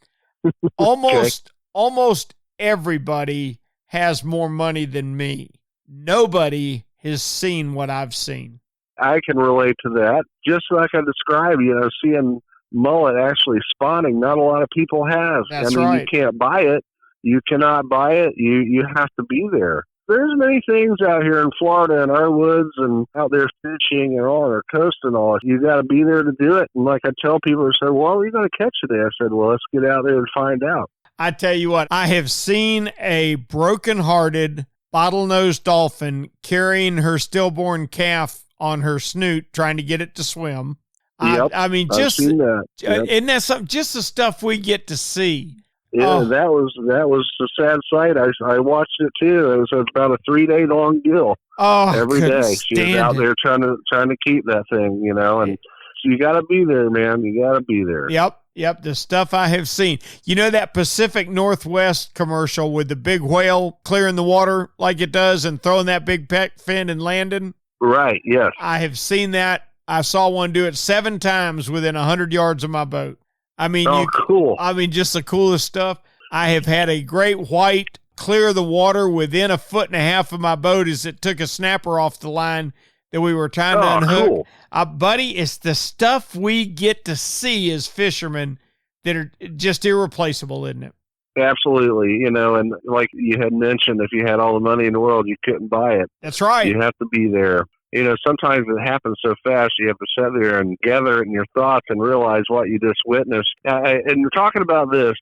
[SPEAKER 1] Almost everybody has more money than me. Nobody has seen what I've seen.
[SPEAKER 10] I can relate to that. Just like I described, you know, seeing mullet actually spawning, not a lot of people have.
[SPEAKER 1] That's
[SPEAKER 10] I mean,
[SPEAKER 1] right.
[SPEAKER 10] You can't buy it. You cannot buy it. You have to be there. There's many things out here in Florida in our woods and out there fishing and all on our coast and all. You got to be there to do it. And like I tell people who say, well, what are you going to catch today? I said, well, let's get out there and find out.
[SPEAKER 1] I tell you what, I have seen a broken-hearted bottlenose dolphin carrying her stillborn calf on her snoot, trying to get it to swim.
[SPEAKER 10] Yep,
[SPEAKER 1] I mean,
[SPEAKER 10] I've seen that. Yep.
[SPEAKER 1] Isn't that something? Just the stuff we get to see.
[SPEAKER 10] Yeah, that was a sad sight. I watched it too. It was about a 3-day long deal. Every day she was out there trying to keep that thing, you know. And so you got to be there, man. You got to be there.
[SPEAKER 1] Yep. The stuff I have seen. You know that Pacific Northwest commercial with the big whale clearing the water like it does and throwing that big pet fin and landing?
[SPEAKER 10] Right. Yes.
[SPEAKER 1] I have seen that. I saw one do it 7 times within 100 yards of my boat. I mean,
[SPEAKER 10] cool.
[SPEAKER 1] I mean, just the coolest stuff. I have had a great white clear the water within 1.5 feet of my boat as it took a snapper off the line that we were trying to unhook.
[SPEAKER 10] Cool.
[SPEAKER 1] Buddy, it's the stuff we get to see as fishermen that are just irreplaceable, isn't it?
[SPEAKER 10] Absolutely. You know, and like you had mentioned, if you had all the money in the world, you couldn't buy it.
[SPEAKER 1] That's right.
[SPEAKER 10] You have to be there. You know, sometimes it happens so fast, you have to sit there and gather it in your thoughts and realize what you just witnessed. And we're talking about this.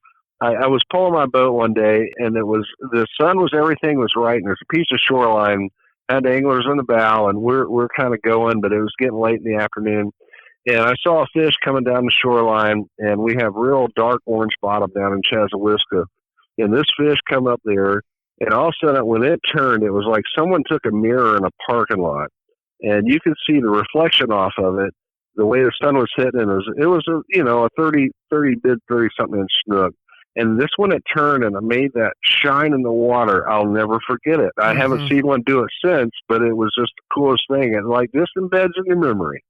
[SPEAKER 10] I was pulling my boat one day, and the sun was, everything was right, and there's a piece of shoreline, had anglers in the bow, and we're kind of going, but it was getting late in the afternoon. And I saw a fish coming down the shoreline, and we have real dark orange bottom down in Chazawiska. And this fish come up there, and all of a sudden, when it turned, it was like someone took a mirror in a parking lot. And you could see the reflection off of it. the way the sun was hitting, and it was a, you know, a 30 something inch snook. And this one, it turned and it made that shine in the water. I'll never forget it. I haven't seen one do it since, but it was just the coolest thing. And like this embeds in your memory.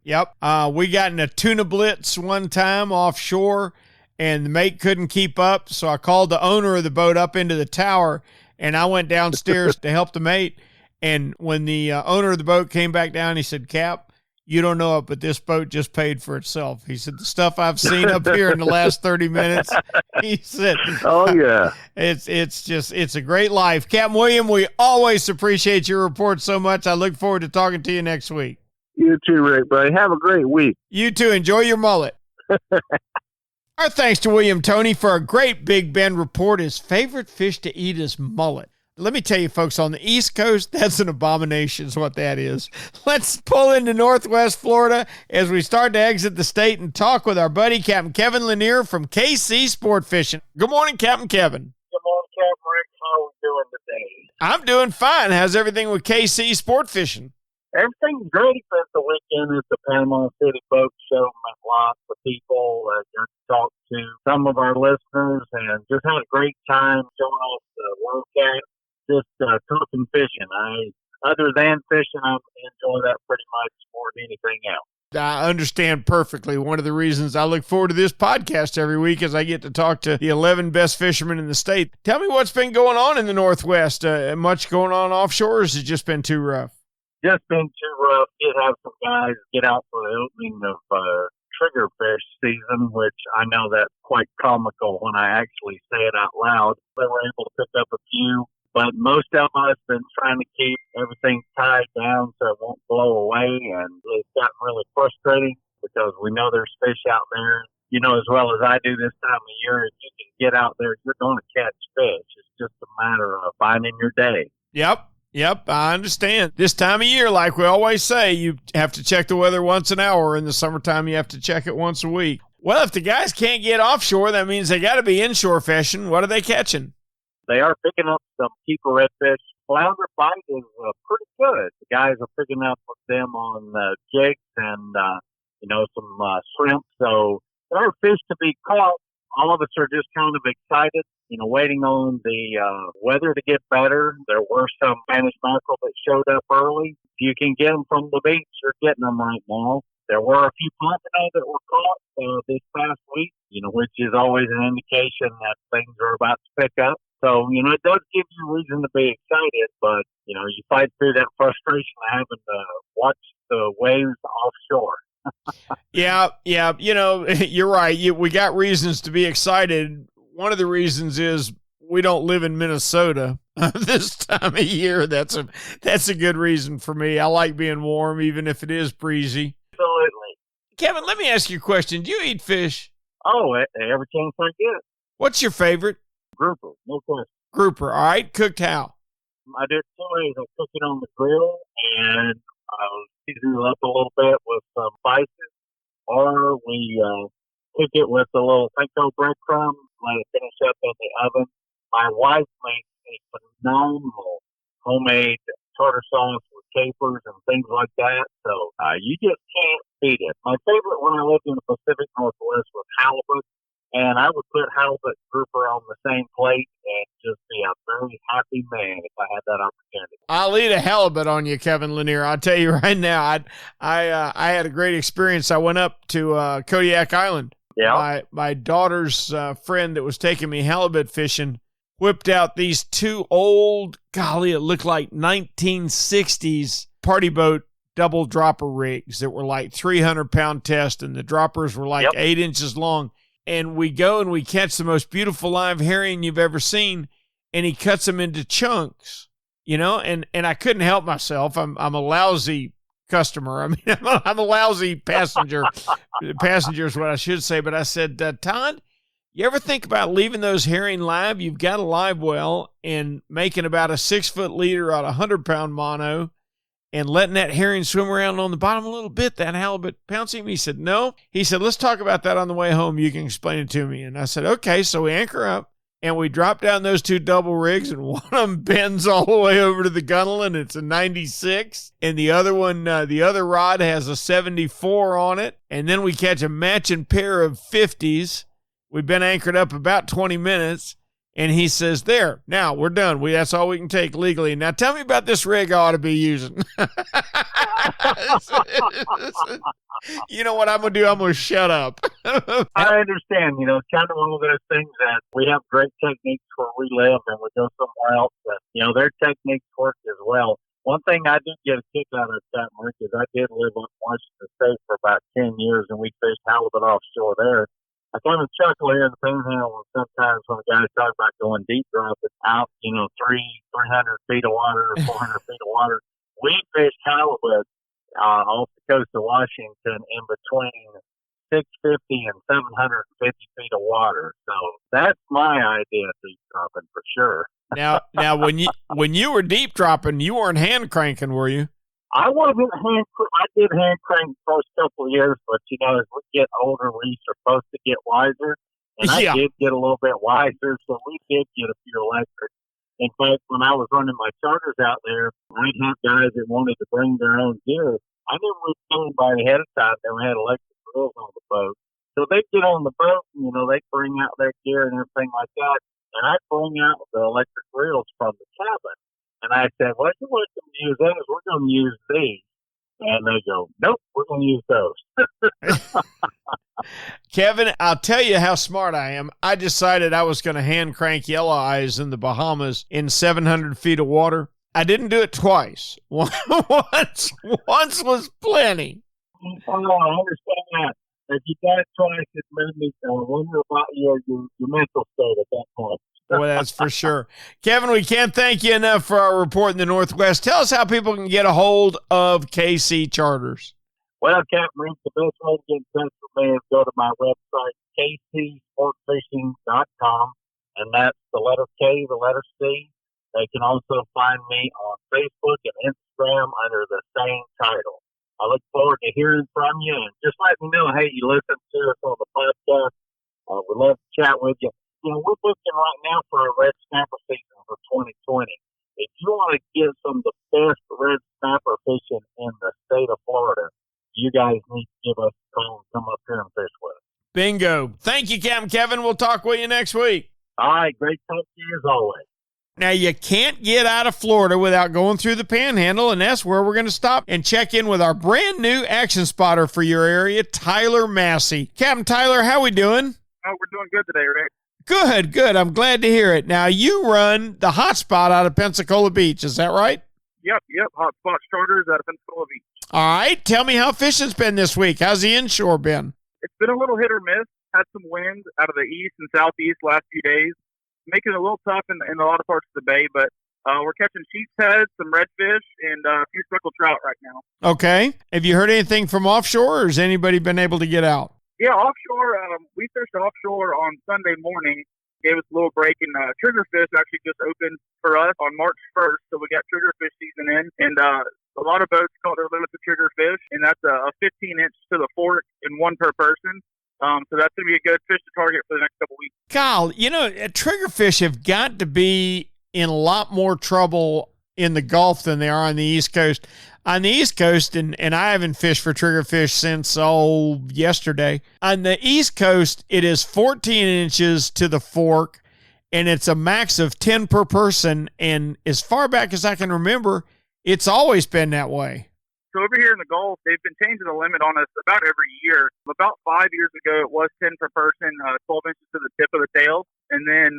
[SPEAKER 1] Yep. We got in a tuna blitz one time offshore, and the mate couldn't keep up. So I called the owner of the boat up into the tower, and I went downstairs to help the mate. And when the owner of the boat came back down, he said, "Cap, you don't know it, but this boat just paid for itself." He said, "The stuff I've seen up here in the last 30 minutes," he said,
[SPEAKER 10] "Oh yeah,
[SPEAKER 1] it's a great life." Captain William, we always appreciate your report so much. I look forward to talking to you next week.
[SPEAKER 10] You too, Rick, buddy. Have a great week.
[SPEAKER 1] You too. Enjoy your mullet. Our thanks to William Toney for a great Big Bend report. His favorite fish to eat is mullet. Let me tell you, folks, on the East Coast, that's an abomination is what that is. Let's pull into Northwest Florida as we start to exit the state and talk with our buddy, Captain Kevin Lanier from KC Sport Fishing. Good morning, Captain Kevin.
[SPEAKER 12] Good morning, Captain Rick. How are we doing today?
[SPEAKER 1] I'm doing fine. How's everything with KC Sport Fishing?
[SPEAKER 12] Everything's great. Spent the weekend at the Panama City Boat Show. Met lots of people. Got to talk to some of our listeners and just had a great time showing off the Wildcat. Just talking fishing. Other than fishing, I enjoy that pretty much more than anything else.
[SPEAKER 1] I understand perfectly. One of the reasons I look forward to this podcast every week is I get to talk to the 11 best fishermen in the state. Tell me what's been going on in the Northwest. Much going on offshore, or has it just been too rough?
[SPEAKER 12] Just been too rough. Did have some guys get out for the opening of Triggerfish season, which I know that's quite comical when I actually say it out loud. They were able to pick up a few. But most of us have been trying to keep everything tied down so it won't blow away, and it's gotten really frustrating because we know there's fish out there. You know as well as I do this time of year, if you can get out there, you're going to catch fish. It's just a matter of finding your day.
[SPEAKER 1] Yep, I understand. This time of year, like we always say, you have to check the weather once an hour. In the summertime, you have to check it once a week. Well, if the guys can't get offshore, that means they got to be inshore fishing. What are they catching?
[SPEAKER 12] They are picking up some keeper redfish. Flounder bite is pretty good. The guys are picking up with them on jigs and, some shrimp. So there are fish to be caught. All of us are just kind of excited, waiting on the weather to get better. There were some Spanish mackerel that showed up early. If you can get them from the beach, you're getting them right now. There were a few pompano that were caught this past week, which is always an indication that things are about to pick up. So, it does give you reason to be excited, but, you fight through that frustration of having to watch the waves offshore.
[SPEAKER 1] Yeah, you're right. We got reasons to be excited. One of the reasons is we don't live in Minnesota this time of year. That's a good reason for me. I like being warm, even if it is breezy.
[SPEAKER 12] Absolutely.
[SPEAKER 1] Kevin, let me ask you a question. Do you eat fish?
[SPEAKER 12] Oh, every chance I get.
[SPEAKER 1] What's your favorite?
[SPEAKER 12] Grouper, no question.
[SPEAKER 1] Grouper, all right. Cooked how?
[SPEAKER 12] I did two ways. I cook it on the grill and season it up a little bit with some spices, or we cook it with a little panko breadcrumb, let it finish up in the oven. My wife makes a phenomenal homemade tartar sauce with capers and things like that. So you just can't beat it. My favorite when I lived in the Pacific Northwest was halibut. And I would put halibut grouper on the same plate and just be a very happy man if I had that opportunity.
[SPEAKER 1] I'll eat a halibut on you, Kevin Lanier. I'll tell you right now, I had a great experience. I went up to Kodiak Island.
[SPEAKER 12] Yeah.
[SPEAKER 1] My daughter's friend that was taking me halibut fishing whipped out these two old, golly, it looked like 1960s party boat double dropper rigs that were like 300-pound test, and the droppers were like 8 inches long. And we go and we catch the most beautiful live herring you've ever seen, and he cuts them into chunks, and I couldn't help myself. I'm a lousy customer. I mean, I'm a lousy passenger. Passenger is what I should say. But I said, Todd, you ever think about leaving those herring live? You've got a live well and making about a 6-foot leader out of 100-pound mono, and letting that herring swim around on the bottom a little bit, that halibut pouncing him? He said, no. He said, let's talk about that on the way home. You can explain it to me. And I said, okay. So we anchor up, and we drop down those two double rigs, and one of them bends all the way over to the gunnel, and it's a 96, and the other one, the other rod has a 74 on it, and then we catch a matching pair of 50s. We've been anchored up about 20 minutes, and he says, there, now we're done. That's all we can take legally. Now tell me about this rig I ought to be using. You know what I'm going to do? I'm going to shut up.
[SPEAKER 12] I understand. It's kind of one of those things that we have great techniques where we live and we go somewhere else that, their techniques work as well. One thing I did get a kick out of that, Rick, is I did live on Washington State for about 10 years, and we fished halibut offshore there. I kind of chuckle here in the Panhandle sometimes when the guys talk about going deep dropping out, 300 feet of water or 400 feet of water. We fish halibut off the coast of Washington in between 650 and 750 feet of water. So that's my idea of deep dropping for sure.
[SPEAKER 1] Now, when you were deep dropping, you weren't hand cranking, were you?
[SPEAKER 12] I did hand crank the first couple of years, but as we get older, we're supposed to get wiser. And I did get a little bit wiser, so we did get a few electric. In fact, when I was running my charters out there, I'd have guys that wanted to bring their own gear. I knew we told anybody ahead of time that we had electric grills on the boat. So they'd get on the boat, and, they'd bring out their gear and everything like that. And I'd bring out the electric grills from the cabin. And I said, well, you want them to use those? We're going to use these. And they go, nope, we're going to use those.
[SPEAKER 1] Kevin, I'll tell you how smart I am. I decided I was going to hand crank yellow eyes in the Bahamas in 700 feet of water. I didn't do it twice. Once was plenty.
[SPEAKER 12] Oh, I understand that. If you got it twice, it made me wonder about your mental state at that point.
[SPEAKER 1] Well, that's for sure. Kevin, we can't thank you enough for our report in the Northwest. Tell us how people can get a hold of KC Charters.
[SPEAKER 12] Well, Captain Rick, the best way to get in touch with me is go to my website, kcsportfishing.com, and that's the letter K, the letter C. They can also find me on Facebook and Instagram under the same title. I look forward to hearing from you, and just let me know, hey, you listen to us on the podcast. We'd love to chat with you. We're looking right now for a red snapper season for 2020. If you want to get some of the best red snapper fishing in the state of Florida, you guys need to give us a call and come up here and fish with us.
[SPEAKER 1] Bingo. Thank you, Captain Kevin. We'll talk with you next week.
[SPEAKER 12] All right. Great talking to you as always.
[SPEAKER 1] Now, you can't get out of Florida without going through the Panhandle, and that's where we're going to stop and check in with our brand new action spotter for your area, Tyler Massey. Captain Tyler, how we doing?
[SPEAKER 13] Oh, we're doing good today, Rick.
[SPEAKER 1] Good. I'm glad to hear it. Now, you run the hot spot out of Pensacola Beach, is that right?
[SPEAKER 13] Yep. Hot spot starters out of Pensacola Beach.
[SPEAKER 1] All right. Tell me how fishing's been this week. How's the inshore been?
[SPEAKER 13] It's been a little hit or miss. Had some wind out of the east and southeast last few days, making it a little tough in a lot of parts of the bay, but we're catching sheep's heads, some redfish, and a few speckled trout right now. Okay. Have you heard anything from offshore, or has anybody been able to get out? Yeah, offshore, we fished offshore on Sunday morning, gave us a little break, and Triggerfish actually just opened for us on March 1st, so we got Triggerfish season in, and a lot of boats caught their limits of Triggerfish, and that's a 15-inch to the fork and one per person. So that's going to be a good fish to target for the next couple weeks. Kyle, Triggerfish have got to be in a lot more trouble in the Gulf than they are on the East Coast. On the East Coast, and I haven't fished for triggerfish since, yesterday. On the East Coast, it is 14 inches to the fork, and it's a max of 10 per person. And as far back as I can remember, it's always been that way. So over here in the Gulf, they've been changing the limit on us about every year. About 5 years ago, it was 10 per person, 12 inches to the tip of the tail. And then,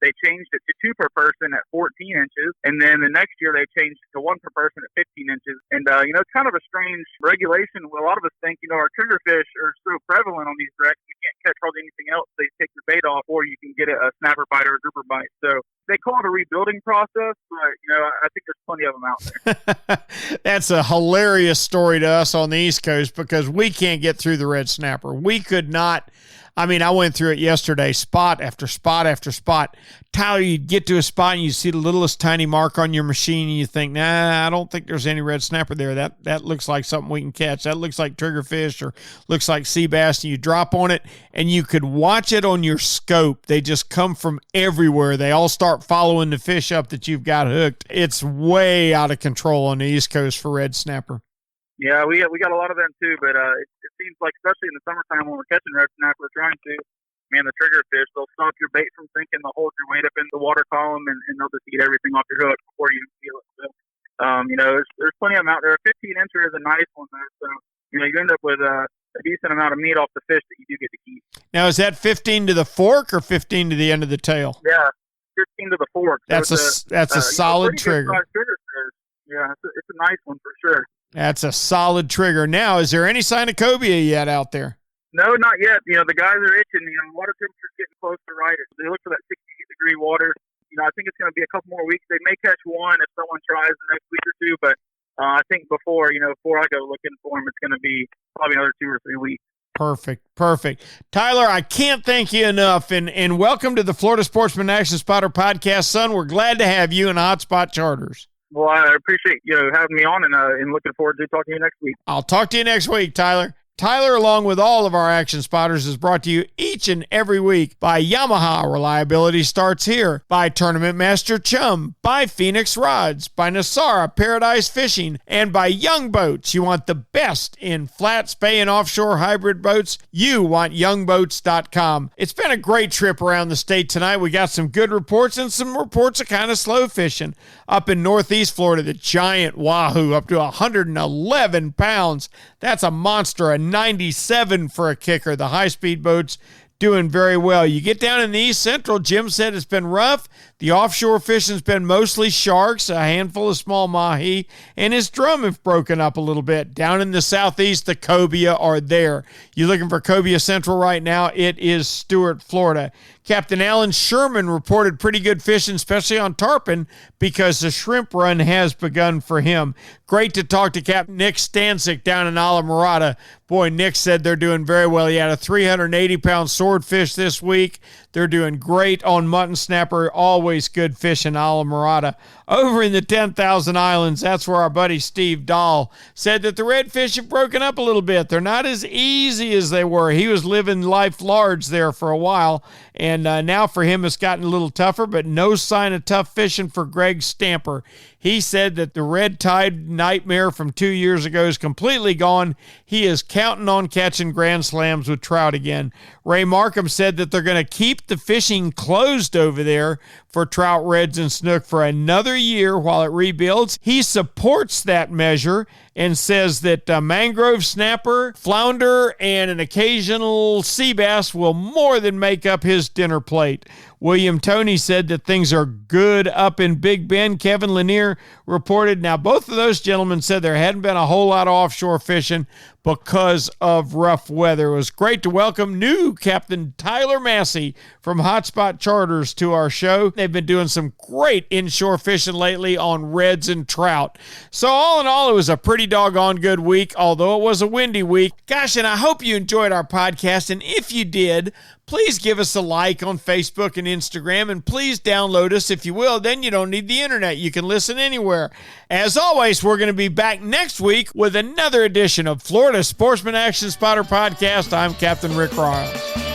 [SPEAKER 13] they changed it to 2 per person at 14 inches. And then the next year, they changed it to 1 per person at 15 inches. And, it's kind of a strange regulation. A lot of us think, our triggerfish are so prevalent on these wrecks, you can't catch hardly anything else. They take your bait off, or you can get a snapper bite or a grouper bite. So they call it a rebuilding process, but, I think there's plenty of them out there. That's a hilarious story to us on the East Coast because we can't get through the red snapper. We could not.
[SPEAKER 1] I mean, I went through it yesterday, spot after spot after spot. Tyler, you'd get to a spot and you see the littlest tiny mark on your machine and you think, nah, I don't think there's any red snapper there. That looks like something we can catch. That looks like triggerfish or looks like sea bass. And you drop on it and you could watch it on your scope. They just come from everywhere. They all start following the fish up that you've got hooked. It's way out of control on the East Coast for red snapper.
[SPEAKER 13] Yeah, we got a lot of them too, but it seems like, especially in the summertime when we're catching red snapper, we're trying to, man, the triggerfish, they'll stop your bait from sinking, they'll hold your weight up in the water column, and they'll just eat everything off your hook before you feel it. So, there's plenty of them out there. A 15-incher is a nice one, though, so, you end up with a decent amount of meat off the fish that you do get to keep.
[SPEAKER 1] Now, is that 15 to the fork or 15 to the end of the tail?
[SPEAKER 13] Yeah, 15 to the fork. So
[SPEAKER 1] that's a solid trigger.
[SPEAKER 13] Yeah, it's a nice one for sure.
[SPEAKER 1] That's a solid trigger. Now, is there any sign of cobia yet out there?
[SPEAKER 13] No, not yet. The guys are itching. Water temperature's getting close to right. They look for that 68-degree water. I think it's going to be a couple more weeks. They may catch one if someone tries the next week or two, but I think before I go looking for them, it's going to be probably another 2 or 3 weeks.
[SPEAKER 1] Perfect. Tyler, I can't thank you enough, and welcome to the Florida Sportsman Action Spotter podcast, son. We're glad to have you in Hotspot Charters.
[SPEAKER 13] Well, I appreciate having me on, and looking forward to talking to you next week.
[SPEAKER 1] I'll talk to you next week, Tyler. Tyler, along with all of our action spotters, is brought to you each and every week by Yamaha. Reliability starts here. By Tournament Master Chum. By Phoenix Rods. By Nosara Paradise Fishing. And by Young Boats. You want the best in flat, spay, and offshore hybrid boats? You want youngboats.com. It's been a great trip around the state tonight. We got some good reports and some reports of kind of slow fishing. Up in Northeast Florida, the giant Wahoo up to 111 pounds. That's a monster. A 97 for a kicker. The high-speed boats doing very well. You get down in the East Central, Jim said it's been rough. The offshore fishing's been mostly sharks, a handful of small mahi, and his drum have broken up a little bit. Down in the Southeast, the cobia are there. You looking for cobia central right now? It is Stuart, Florida. Captain Alan Sherman reported pretty good fishing, especially on tarpon, because the shrimp run has begun for him. Great to talk to Captain Nick Stancic down in Alamorada. Boy, Nick said they're doing very well. He had a 380-pound swordfish this week. They're doing great on Mutton Snapper. Always good fish in Alamorada. Over in the 10,000 Islands, that's where our buddy Steve Dahl said that the redfish have broken up a little bit. They're not as easy as they were. He was living life large there for a while, and now for him it's gotten a little tougher, but no sign of tough fishing for Greg Stamper. He said that the red tide nightmare from 2 years ago is completely gone. He is counting on catching grand slams with trout again. Ray Markham said that they're going to keep the fishing closed over there for trout, reds, and snook for another year while it rebuilds. He supports that measure and says that mangrove snapper, flounder, and an occasional sea bass will more than make up his dinner plate. William Toney said that things are good up in Big Bend. Kevin Lanier reported. Now, both of those gentlemen said there hadn't been a whole lot of offshore fishing because of rough weather. It was great to welcome new Captain Tyler Massey from Hotspot Charters to our show. They've been doing some great inshore fishing lately on reds and trout. So all in all, it was a pretty doggone good week, although it was a windy week. Gosh, and I hope you enjoyed our podcast, and if you did, please give us a like on Facebook and Instagram, and please download us if you will. Then you don't need the internet. You can listen anywhere. As always, we're going to be back next week with another edition of Florida Sportsman Action Spotter Podcast. I'm Captain Rick Riles.